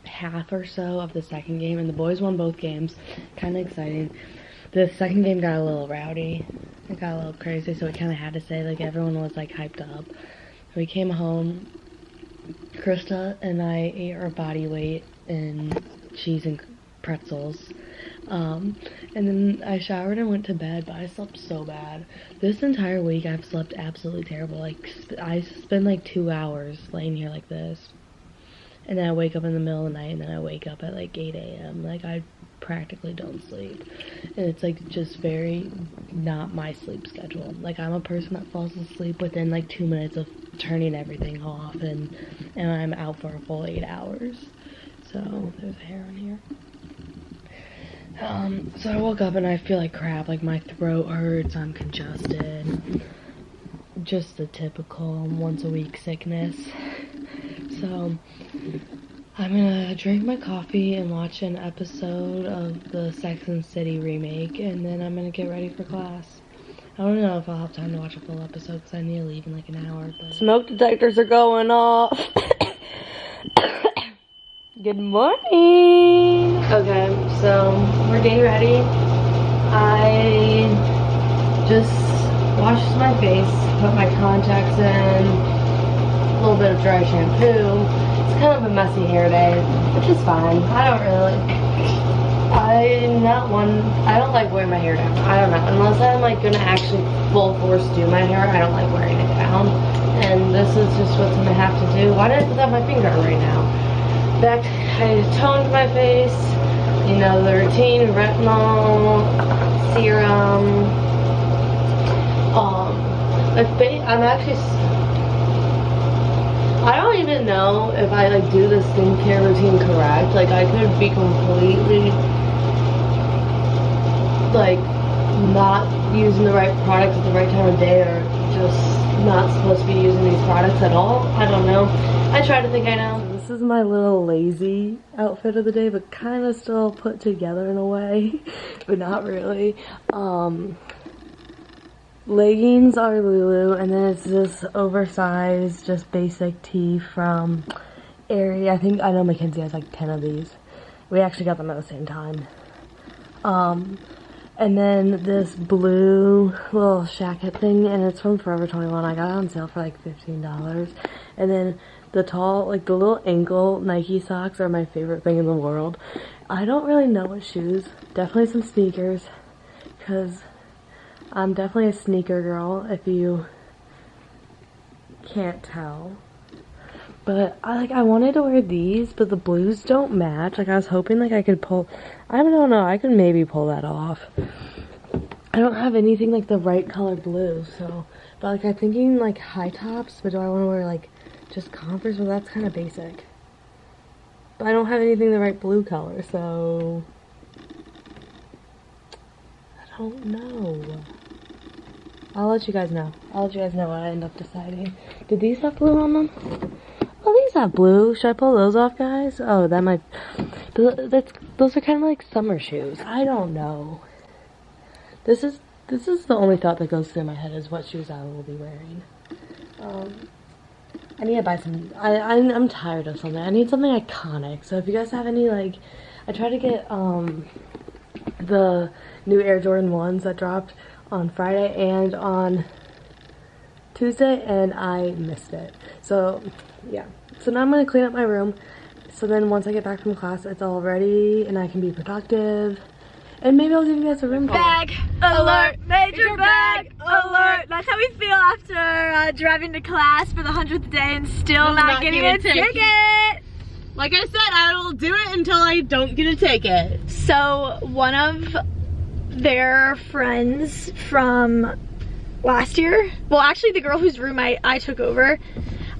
half or so of the second game, and the boys won both games. Kind of exciting. The second game got a little rowdy. It got a little crazy, so we kind of had to say, like, everyone was, like, hyped up. We came home, Krista and I ate our body weight in cheese and pretzels. And then I showered and went to bed, but I slept so bad. This entire week I've slept absolutely terrible. Like, I spend like 2 hours laying here like this. And then I wake up in the middle of the night, and then I wake up at like 8 a.m. Like, I practically don't sleep. And it's like just very not my sleep schedule. Like, I'm a person that falls asleep within like 2 minutes of turning everything off, and I'm out for a full 8 hours. So, there's hair on here. So I woke up and I feel like crap, like my throat hurts, I'm congested, just the typical once a week sickness. So I'm gonna drink my coffee and watch an episode of the Sex and the City remake, and then I'm gonna get ready for class. I don't know if I'll have time to watch a full episode because I need to leave in like an hour. But smoke detectors are going off. Good morning! Okay, so we're getting ready. I just washed my face, put my contacts in, a little bit of dry shampoo. It's kind of a messy hair day, which is fine. I don't like wearing my hair down. I don't know. Unless I'm like gonna actually full force do my hair, I don't like wearing it down. And this is just what's gonna have to do. Why did I put that on my finger right now? Back, I toned my face, you know, the routine, retinol, serum, my face, I don't even know if I like do the skincare routine correct. Like, I could be completely like not using the right products at the right time of day, or just not supposed to be using these products at all. I don't know. I try to think I know. This is my little lazy outfit of the day, but kind of still put together in a way, but not really. Leggings are Lulu, and then it's this oversized, just basic tee from Aerie. I know McKenzie has like 10 of these. We actually got them at the same time. And then this blue little shacket thing, and it's from Forever 21. I got it on sale for like $15. And then the tall, like the little ankle Nike socks are my favorite thing in the world. I don't really know what shoes. Definitely some sneakers, because I'm definitely a sneaker girl, if you can't tell. But I wanted to wear these, but the blues don't match. Like I was hoping like I could pull, I don't know, I could maybe pull that off. I don't have anything like the right color blue, so, but like I'm thinking like high tops, but do I want to wear like just Converse? Well, that's kind of basic. But I don't have anything the right blue color, so I don't know. I'll let you guys know. I'll let you guys know what I end up deciding. Did these have blue on them? Oh, these have blue. Should I pull those off, guys? Oh, that might... Those are kind of like summer shoes. I don't know. This is the only thought that goes through my head is what shoes I will be wearing. I need to buy some... I'm tired of something. I need something iconic. So if you guys have any, like... I tried to get the new Air Jordan 1s that dropped on Friday and on Tuesday, and I missed it. So... yeah, so now I'm going to clean up my room, so then once I get back from class, it's all ready, and I can be productive, and maybe I'll give you guys a room tour. Bag alert, major bag alert. That's how we feel after driving to class for the 100th day and still not getting a ticket. Like I said, I will do it until I don't get a ticket. So one of their friends from last year, well actually the girl whose room I took over,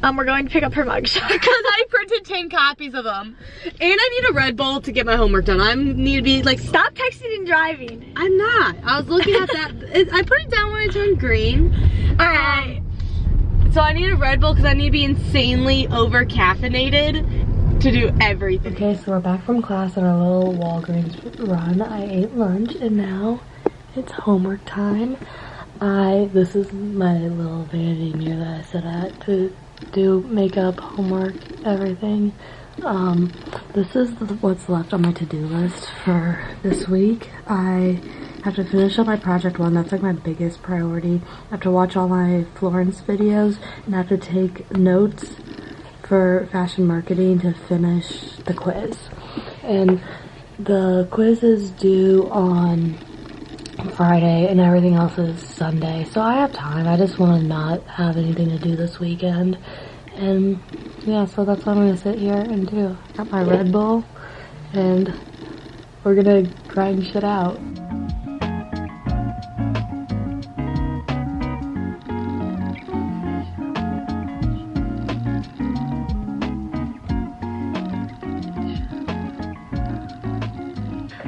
we're going to pick up her mugshot. Because I printed 10 copies of them. And I need a Red Bull to get my homework done. I need to be like... Stop texting and driving. I'm not. I was looking at that. I put it down when it turned green. Alright. So I need a Red Bull because I need to be insanely over-caffeinated to do everything. Okay, so we're back from class on our little Walgreens run. I ate lunch and now it's homework time. This is my little vanity mirror that I sit at to do makeup, homework, everything. This is what's left on my to-do list for this week. I have to finish up my project 1. That's like my biggest priority. I have to watch all my Florence videos and I have to take notes for fashion marketing to finish the quiz. And the quiz is due on Friday and everything else is Sunday, so I have time. I just want to not have anything to do this weekend, and yeah, so that's what I'm gonna sit here and do. Got my Red Bull and we're gonna grind shit out.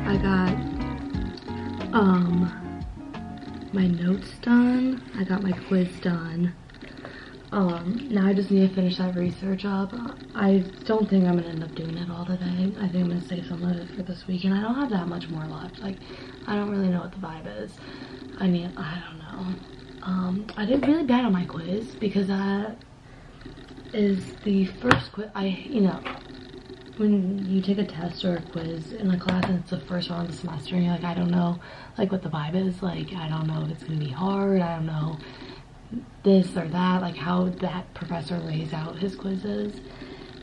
I got my notes done. I got my quiz done. Now I just need to finish that research up. I don't think I'm gonna end up doing it all today. I think I'm gonna save some of it for this weekend. I don't have that much more left. Like, I don't really know what the vibe is. I don't know. I did really bad on my quiz because that is the first quiz. When you take a test or a quiz in a class and it's the first one of the semester and you're like, I don't know like what the vibe is, like I don't know if it's gonna be hard, I don't know this or that, like how that professor lays out his quizzes.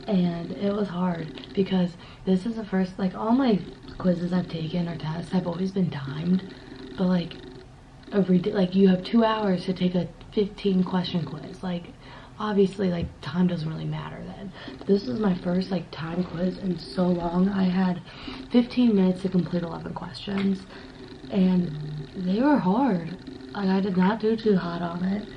And it was hard because this is the first, like all my quizzes I've taken or tests have always been timed, but like you have 2 hours to take a 15 question quiz. Like obviously like time doesn't really matter then. This is my first like time quiz in so long. I had 15 minutes to complete 11 questions and they were hard. Like I did not do too hot on it,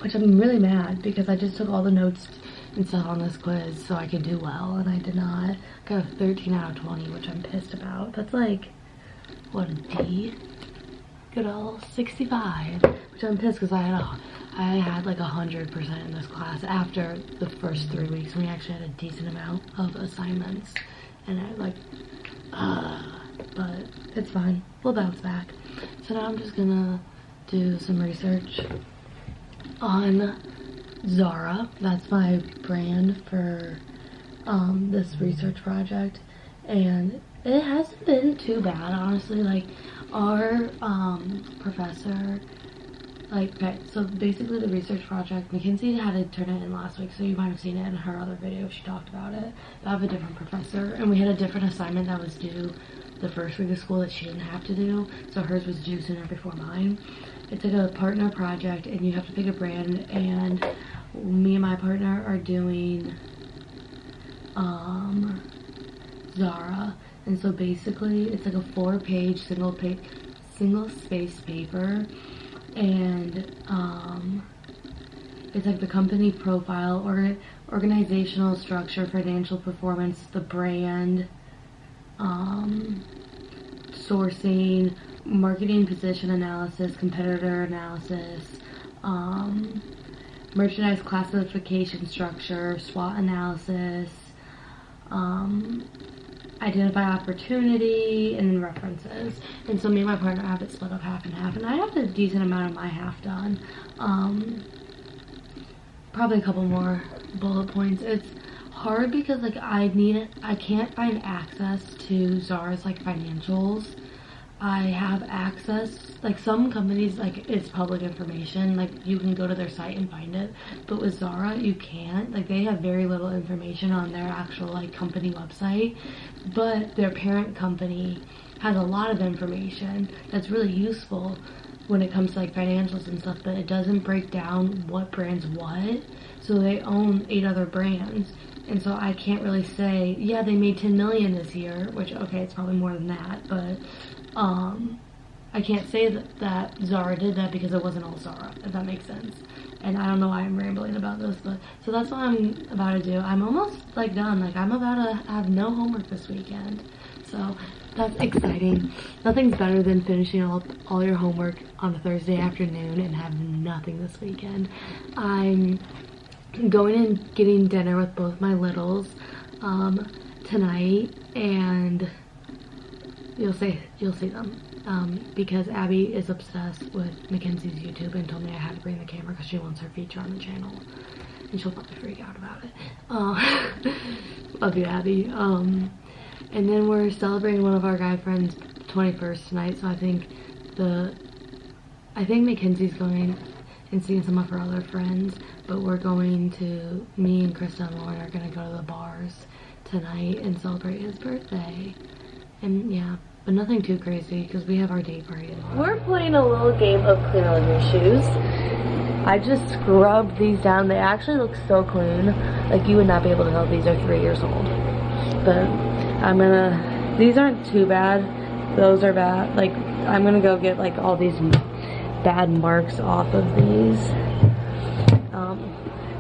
which I'm really mad because I just took all the notes and stuff on this quiz so I could do well, and I did not. Got a 13 out of 20, which I'm pissed about. That's like, what, a D? Good old 65, which I'm pissed because I had like 100% in this class after the first 3 weeks. We actually had a decent amount of assignments, and I like, but it's fine. We'll bounce back. So now I'm just gonna do some research on Zara. That's my brand for this research project, and It hasn't been too bad, honestly. Like, our professor, like, okay, so basically the research project, Mackenzie had to turn it in last week, so you might have seen it in her other video. She talked about it. I have a different professor, and we had a different assignment that was due the first week of school that she didn't have to do, so hers was due sooner before mine. It's like a partner project, and you have to pick a brand, and me and my partner are doing Zara. And so basically it's like a 4-page single space paper, and it's like the company profile, or organizational structure, financial performance, the brand, sourcing, marketing position analysis, competitor analysis, merchandise classification structure, SWOT analysis, identify opportunity, and then references. And so me and my partner have it split up half and half, and I have a decent amount of my half done. Probably a couple more bullet points. It's hard because like I can't find access to Zara's like financials. I have access, like some companies, like it's public information, like you can go to their site and find it, but with Zara you can't. Like they have very little information on their actual like company website, but their parent company has a lot of information that's really useful when it comes to like financials and stuff, but it doesn't break down what brands what. So they own 8 other brands, and so I can't really say, yeah, they made 10 million this year, which okay, it's probably more than that, but I can't say that Zara did that because it wasn't all Zara, if that makes sense. And I don't know why I'm rambling about this, but so that's what I'm about to do. I'm almost like done. Like I'm about to have no homework this weekend, so that's exciting. Nothing's better than finishing all your homework on a Thursday afternoon and have nothing this weekend. I'm going and getting dinner with both my littles tonight, and you'll see them because Abby is obsessed with Mackenzie's YouTube and told me I had to bring the camera because she wants her feature on the channel, and she'll probably freak out about it. Love you, Abby. And then we're celebrating one of our guy friends' 21st tonight, so I think Mackenzie's going and seeing some of her other friends, but me and Krista and Lauren are gonna go to the bars tonight and celebrate his birthday. And yeah, but nothing too crazy because we have our date party. We're playing a little game of clean all your shoes. I just scrubbed these down. They actually look so clean. Like you would not be able to tell these are 3 years old. But these aren't too bad. Those are bad. Like I'm gonna go get like all these bad marks off of these.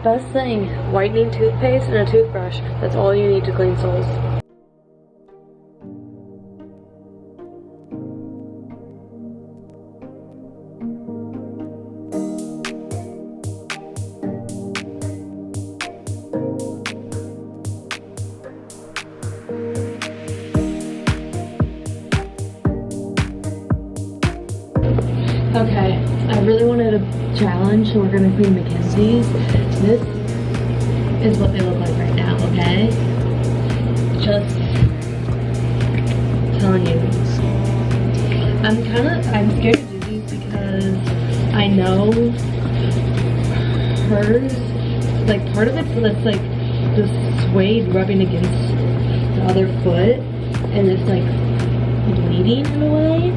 Best thing, whitening toothpaste and a toothbrush. That's all you need to clean soles. Okay, I really wanted a challenge, so we're gonna clean Mackenzie's. This is what they look like right now, okay? Just telling you. I'm scared to do these because I know hers, like part of it's that's like the suede rubbing against the other foot, and it's like bleeding in a way.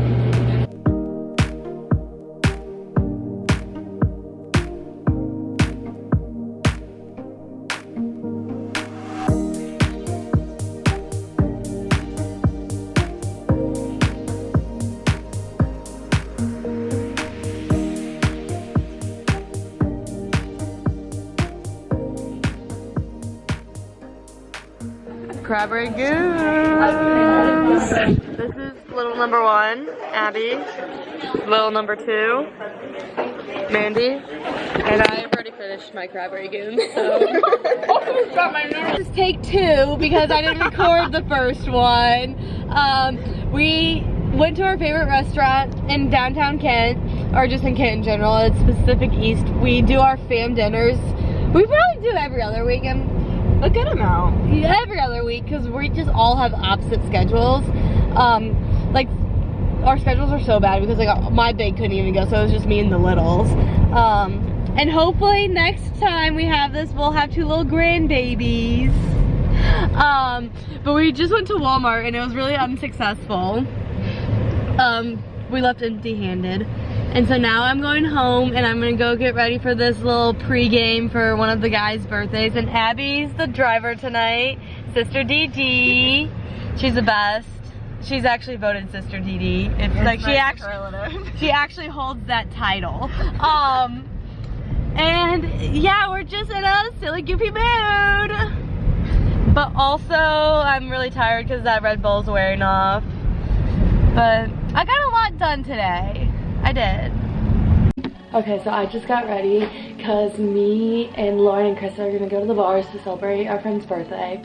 Crabberry Goose. This is little number 1, Abby. Little number 2, Mandy. And I have already finished my Crabberry Goose, so. This is take 2 because I didn't record the first one. We went to our favorite restaurant in downtown Kent, or just in Kent in general. It's Pacific East. We do our fam dinners. We probably do every other weekend. A good amount. Every other week, because we just all have opposite schedules. Like, our schedules are so bad because like my big couldn't even go, so it was just me and the littles. And hopefully next time we have this, we'll have 2 little grandbabies. But we just went to Walmart and it was really unsuccessful. We left empty-handed. And so now I'm going home and I'm gonna go get ready for this little pre-game for one of the guys' birthdays. And Abby's the driver tonight, Sister DD. She's the best. She's actually voted Sister DD. It's like she actually holds that title. And yeah, we're just in a silly goofy mood. But also I'm really tired because that Red Bull's wearing off. But I got a lot done today. I did. Okay, so I just got ready because me and Lauren and Krista are gonna go to the bars to celebrate our friend's birthday.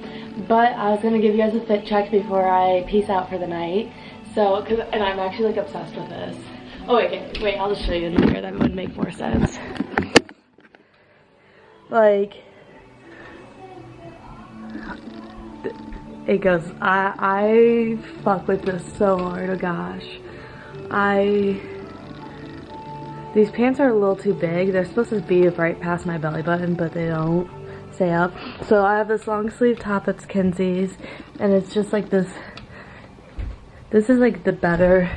But I was gonna give you guys a fit check before I peace out for the night. So, and I'm actually like obsessed with this. Oh wait, I'll just show you in the mirror. That would make more sense. Like, it goes. I fuck with this so hard. Oh gosh, these pants are a little too big. They're supposed to be right past my belly button, but they don't stay up. So I have this long sleeve top that's MCKENZ's, and it's just like this. This is like the better.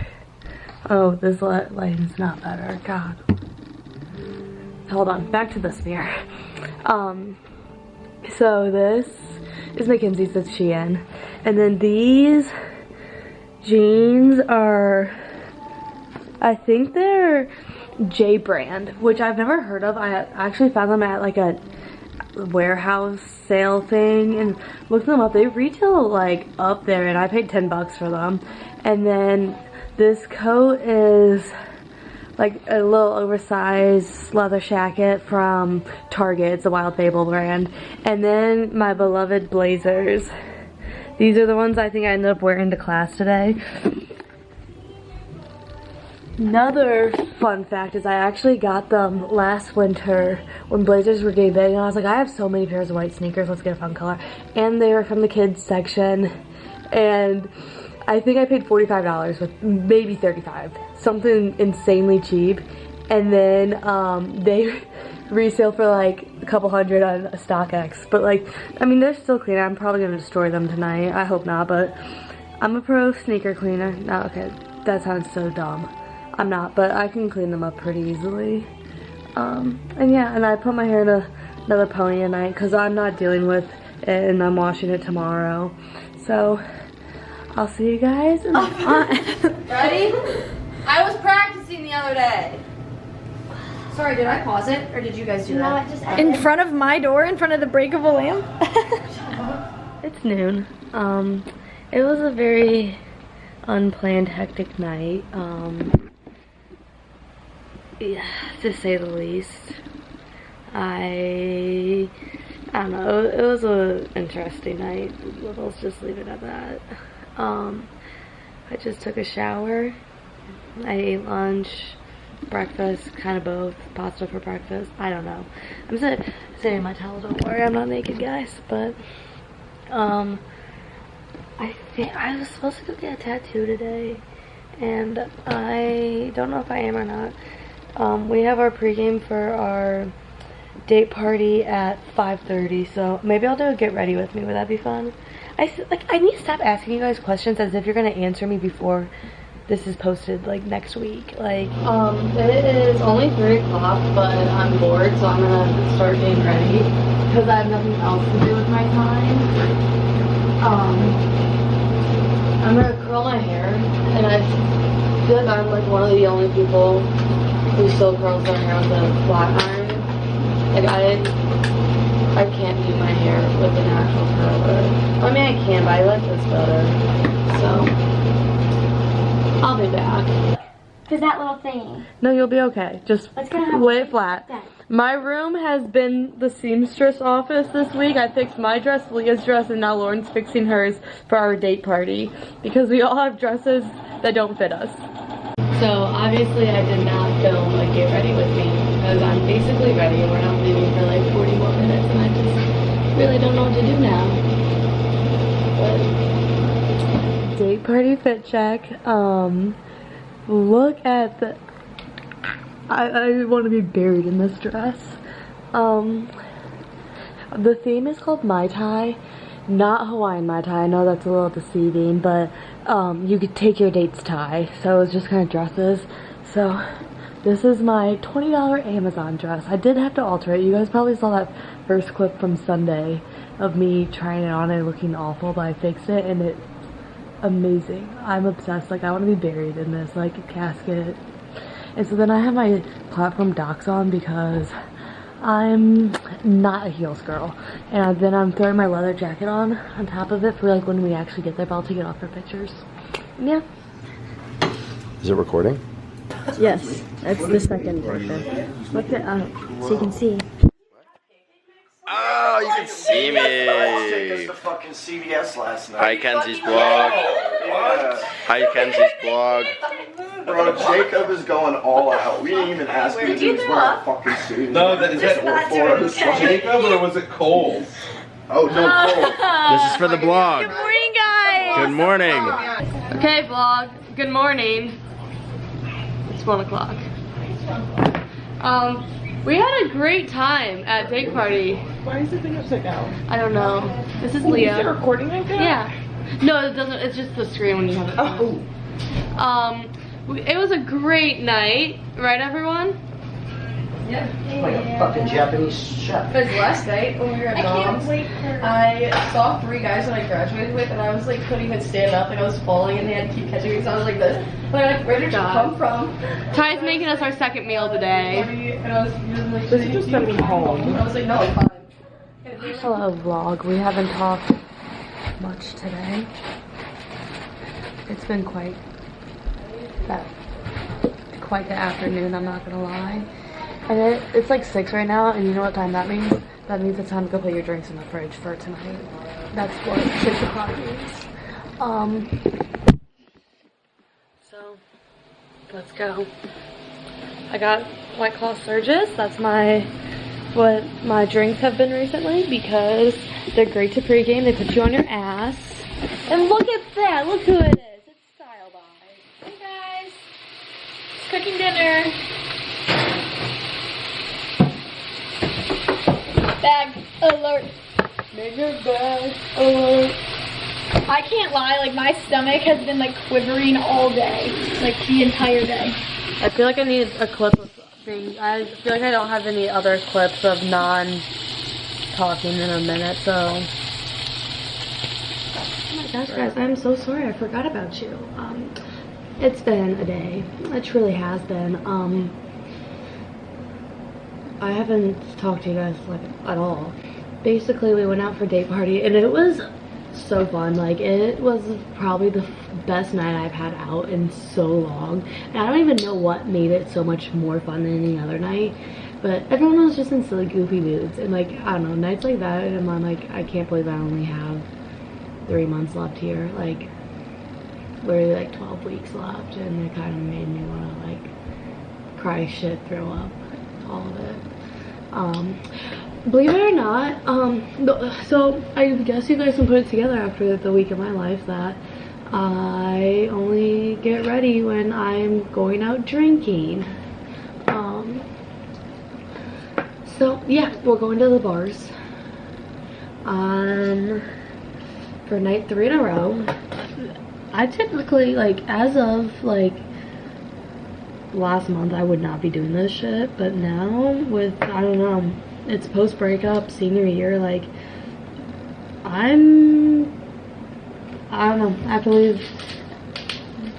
Oh, this lighting's not better. God. Hold on. Back to this mirror. So this is MCKENZ's, that's Shein. And then these jeans are, I think they're J brand, which I've never heard of. I actually found them at like a warehouse sale thing and looked them up. They retail like up there and I paid 10 bucks for them. And then this coat is like a little oversized leather jacket from Target. It's a Wild Fable brand. And then my beloved blazers. These are the ones I think I ended up wearing to class today. Another fun fact is I actually got them last winter when blazers were getting big, and I was like, I have so many pairs of white sneakers, let's get a fun color. And they were from the kids section, and I think I paid $45 with maybe $35, something insanely cheap. And then they resale for like a couple hundred on StockX. But like, I mean, they're still clean. I'm probably gonna destroy them tonight. I hope not, but I'm a pro sneaker cleaner. No, okay, that sounds so dumb. I'm not, but I can clean them up pretty easily. And yeah, and I put my hair in another pony tonight because I'm not dealing with it and I'm washing it tomorrow. So I'll see you guys in Ready? I was practicing the other day. Sorry, did I pause it or did you guys do that? In front of my door, in front of the breakable lamp. It's noon. It was a very unplanned, hectic night. Yeah, to say the least. I don't know, it was an interesting night. Let's just leave it at that. I just took a shower. I ate lunch, breakfast, kind of both. Pasta for breakfast. I don't know. I'm sitting in my towel, don't worry, I'm not naked, guys. But, I think I was supposed to go get a tattoo today. And I don't know if I am or not. We have our pregame for our date party at 5:30, so maybe I'll do a get ready with me. Would that be fun? I need to stop asking you guys questions as if you're gonna answer me before this is posted like next week. Like, it is only 3 o'clock, but I'm bored, so I'm gonna start getting ready because I have nothing else to do with my time. I'm gonna curl my hair, and I feel like I'm like one of the only people who still curls their hair with a flat iron. Like I can't do my hair with an actual curler. I mean, I can, but I like this better. So I'll be back. Cause that little thing. No, you'll be okay. Just lay it flat. My room has been the seamstress office this week. I fixed my dress, Leah's dress, and now Lauren's fixing hers for our date party because we all have dresses that don't fit us. So obviously I did not film a get ready with me because I'm basically ready and we're not leaving for like 40 more minutes and I just really don't know what to do now. But Date party fit check. Look at the. I want to be buried in this dress. The theme is called Mai Tai, not Hawaiian Mai Tai. I know that's a little deceiving, but you could take your date's tie. So it's just kind of dresses. So this is my $20 Amazon dress. I did have to alter it. You guys probably saw that first clip from Sunday of me trying it on and looking awful, but I fixed it and it's amazing. I'm obsessed. Like, I want to be buried in this, like, a casket. And so then I have my platform docs on because I'm not a heels girl. And then I'm throwing my leather jacket on top of it for, like, when we actually get there, but I'll take it off for pictures. Yeah. Is it recording? Yes, that's the second portion. Look it up so you can see. Oh, you can see me. Fucking CVS last night. Hi, Kenzie's blog. Hi, Kenzie's blog. Bro, Jacob is going all out. We didn't even ask him if he was wearing a fucking suit. No, is that Jacob or was it Cole? Oh, no, Cole. This is for the blog. good morning, guys. Good morning. Okay, vlog. Good morning. It's 1 o'clock. We had a great time at date party. Why is the thing upside down? I don't know. This is Leah. Is it recording like that? Yeah. No, it doesn't. It's just the screen when you have it. Oh. It was a great night, right, everyone? Yeah. Like a fucking Japanese chef. Because last night when we were at Dom's, I saw 3 guys that I graduated with, and I was like couldn't even stand up, like I was falling, and they had to keep catching me. So I was like this. But like, where did you come from? Ty's making us our second meal today. And I was like, Does he just send me home? I was like, no, I'm fine. Hello, vlog. We haven't talked much today. It's been quite the afternoon, I'm not gonna lie. And it's like 6 right now, and you know what time that means? That means it's time to go put your drinks in the fridge for tonight. That's what 6 o'clock means. So, let's go. I got White Claw Surges. That's what my drinks have been recently because they're great to pregame. They put you on your ass. And look at that! Look who it is! It's Style By. Hey guys! Cooking dinner. Bag alert. Nigga bag alert. I can't lie, like my stomach has been like quivering all day, like the entire day. I feel like I need a clip of things. I feel like I don't have any other clips of non-talking in a minute, so. Oh my gosh, guys, I'm so sorry. I forgot about you. It's been a day. It truly has been. I haven't talked to you guys like at all. Basically, we went out for a date party, and it was so fun. Like, it was probably the best night I've had out in so long. And I don't even know what made it so much more fun than any other night. But everyone was just in silly, goofy moods. And, like, I don't know, nights like that, and I'm like, I can't believe I only have 3 months left here. Like, literally, like, 12 weeks left. And it kind of made me want to, like, cry shit, throw up, all of it. Believe it or not, so I guess you guys can put it together after the week of my life that I only get ready when I'm going out drinking. So yeah, we're going to the bars for night 3 in a row. I typically, like, as of like last month, I would not be doing this shit, but now with, I don't know, it's post breakup, senior year, like, I don't know, I have to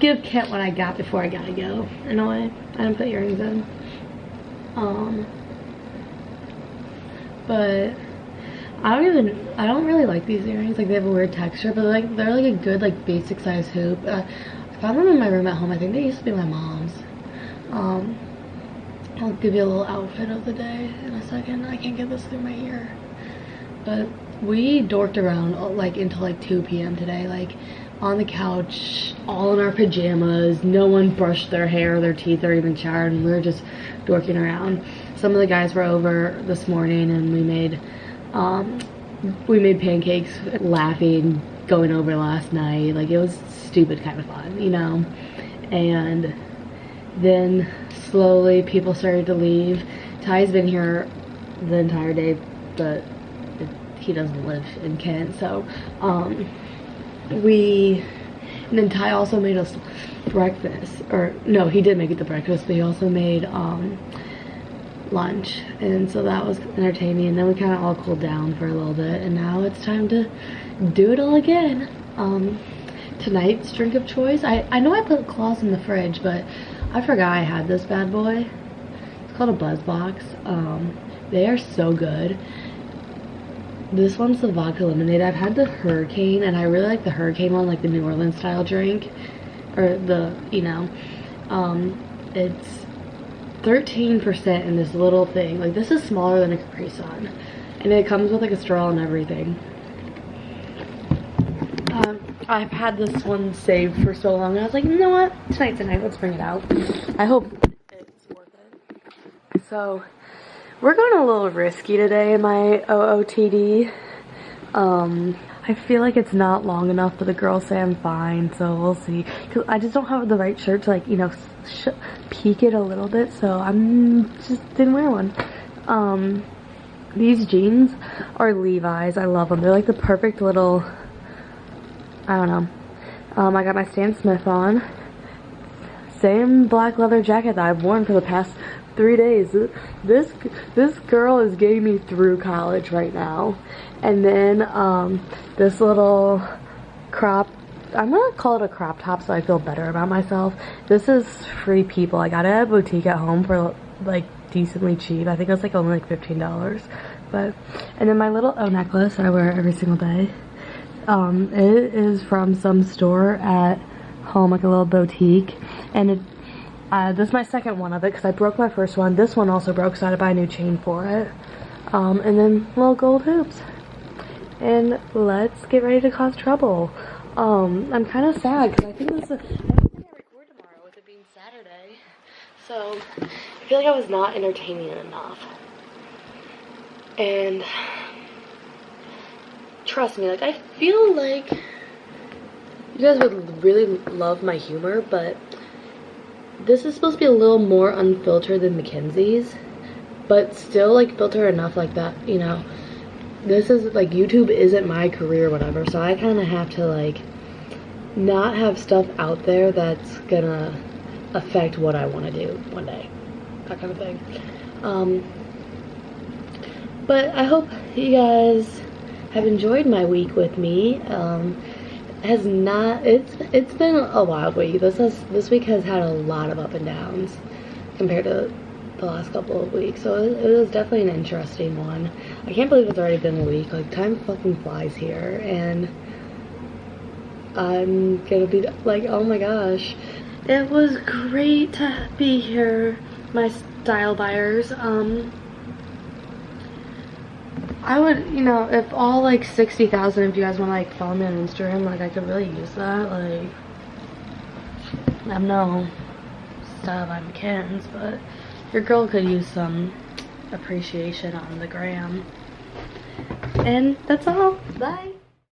give Kent what I got before I gotta go, in a way. I didn't put earrings in. But I don't really like these earrings. Like, they have a weird texture, but like, they're like a good, like, basic size hoop. I found them in my room at home. I think they used to be my mom's. I'll give you a little outfit of the day in a second. I can't get this through my ear. But we dorked around like until like 2 p.m. today, like on the couch, all in our pajamas. No one brushed their hair, their teeth, or even showered, and we were just dorking around. Some of the guys were over this morning, and we made we made pancakes, laughing, going over last night. Like, it was stupid kind of fun, you know? And then slowly people started to leave. Ty's been here the entire day, but he doesn't live in Kent, so and then Ty also made us breakfast, or no, he did make it the breakfast, but he also made lunch, and so that was entertaining. And then we kind of all cooled down for a little bit, and now it's time to do it all again. Tonight's drink of choice, I know I put Claws in the fridge, but I forgot I had this bad boy. It's called a Buzz Box. They are so good. This one's the vodka lemonade. I've had the Hurricane, and I really like the Hurricane one, like the New Orleans style drink, or the, you know, it's 13% in this little thing. Like, this is smaller than a Capri Sun, and it comes with like a straw and everything. I've had this one saved for so long, and I was like, you know what, tonight's the night, let's bring it out. I hope it's worth it. So we're going a little risky today in my OOTD. I feel like it's not long enough, but the girls say I'm fine, so we'll see. Cause I just don't have the right shirt to, like, you know, peek it a little bit, so I'm just didn't wear one. These jeans are Levi's. I love them. They're like the perfect little, I don't know. I got my Stan Smith on. Same black leather jacket that I've worn for the past 3 days. This girl is getting me through college right now. And then this little crop, I'm gonna call it a crop top so I feel better about myself. This is Free People. I got it at a boutique at home for like decently cheap. I think it was like only like $15. But, and then my little O necklace I wear every single day. It is from some store at home, like a little boutique, and this is my second one of it because I broke my first one. This one also broke, so I had to buy a new chain for it. And then little gold hoops. And let's get ready to cause trouble. I'm kind of sad because I think this is I think I'm gonna record tomorrow with it being Saturday. So I feel like I was not entertaining enough. And trust me, like, I feel like you guys would really love my humor, but this is supposed to be a little more unfiltered than MCKENZ's, but still, like, filter enough like that, you know. This is, like, YouTube isn't my career or whatever, so I kind of have to, like, not have stuff out there that's gonna affect what I want to do one day. That kind of thing. But I hope you guys have enjoyed my week with me. It's been a wild week. This week has had a lot of up and downs compared to the last couple of weeks, so it was definitely an interesting one. I can't believe it's already been a week. Like, time fucking flies here, and I'm gonna be like, oh my gosh. It was great to be here, my style buyers. I would, you know, if all like 60,000 of you guys want to like follow me on Instagram, like, I could really use that. Like, I'm no style by MCKENZ, but your girl could use some appreciation on the gram. And that's all. Bye.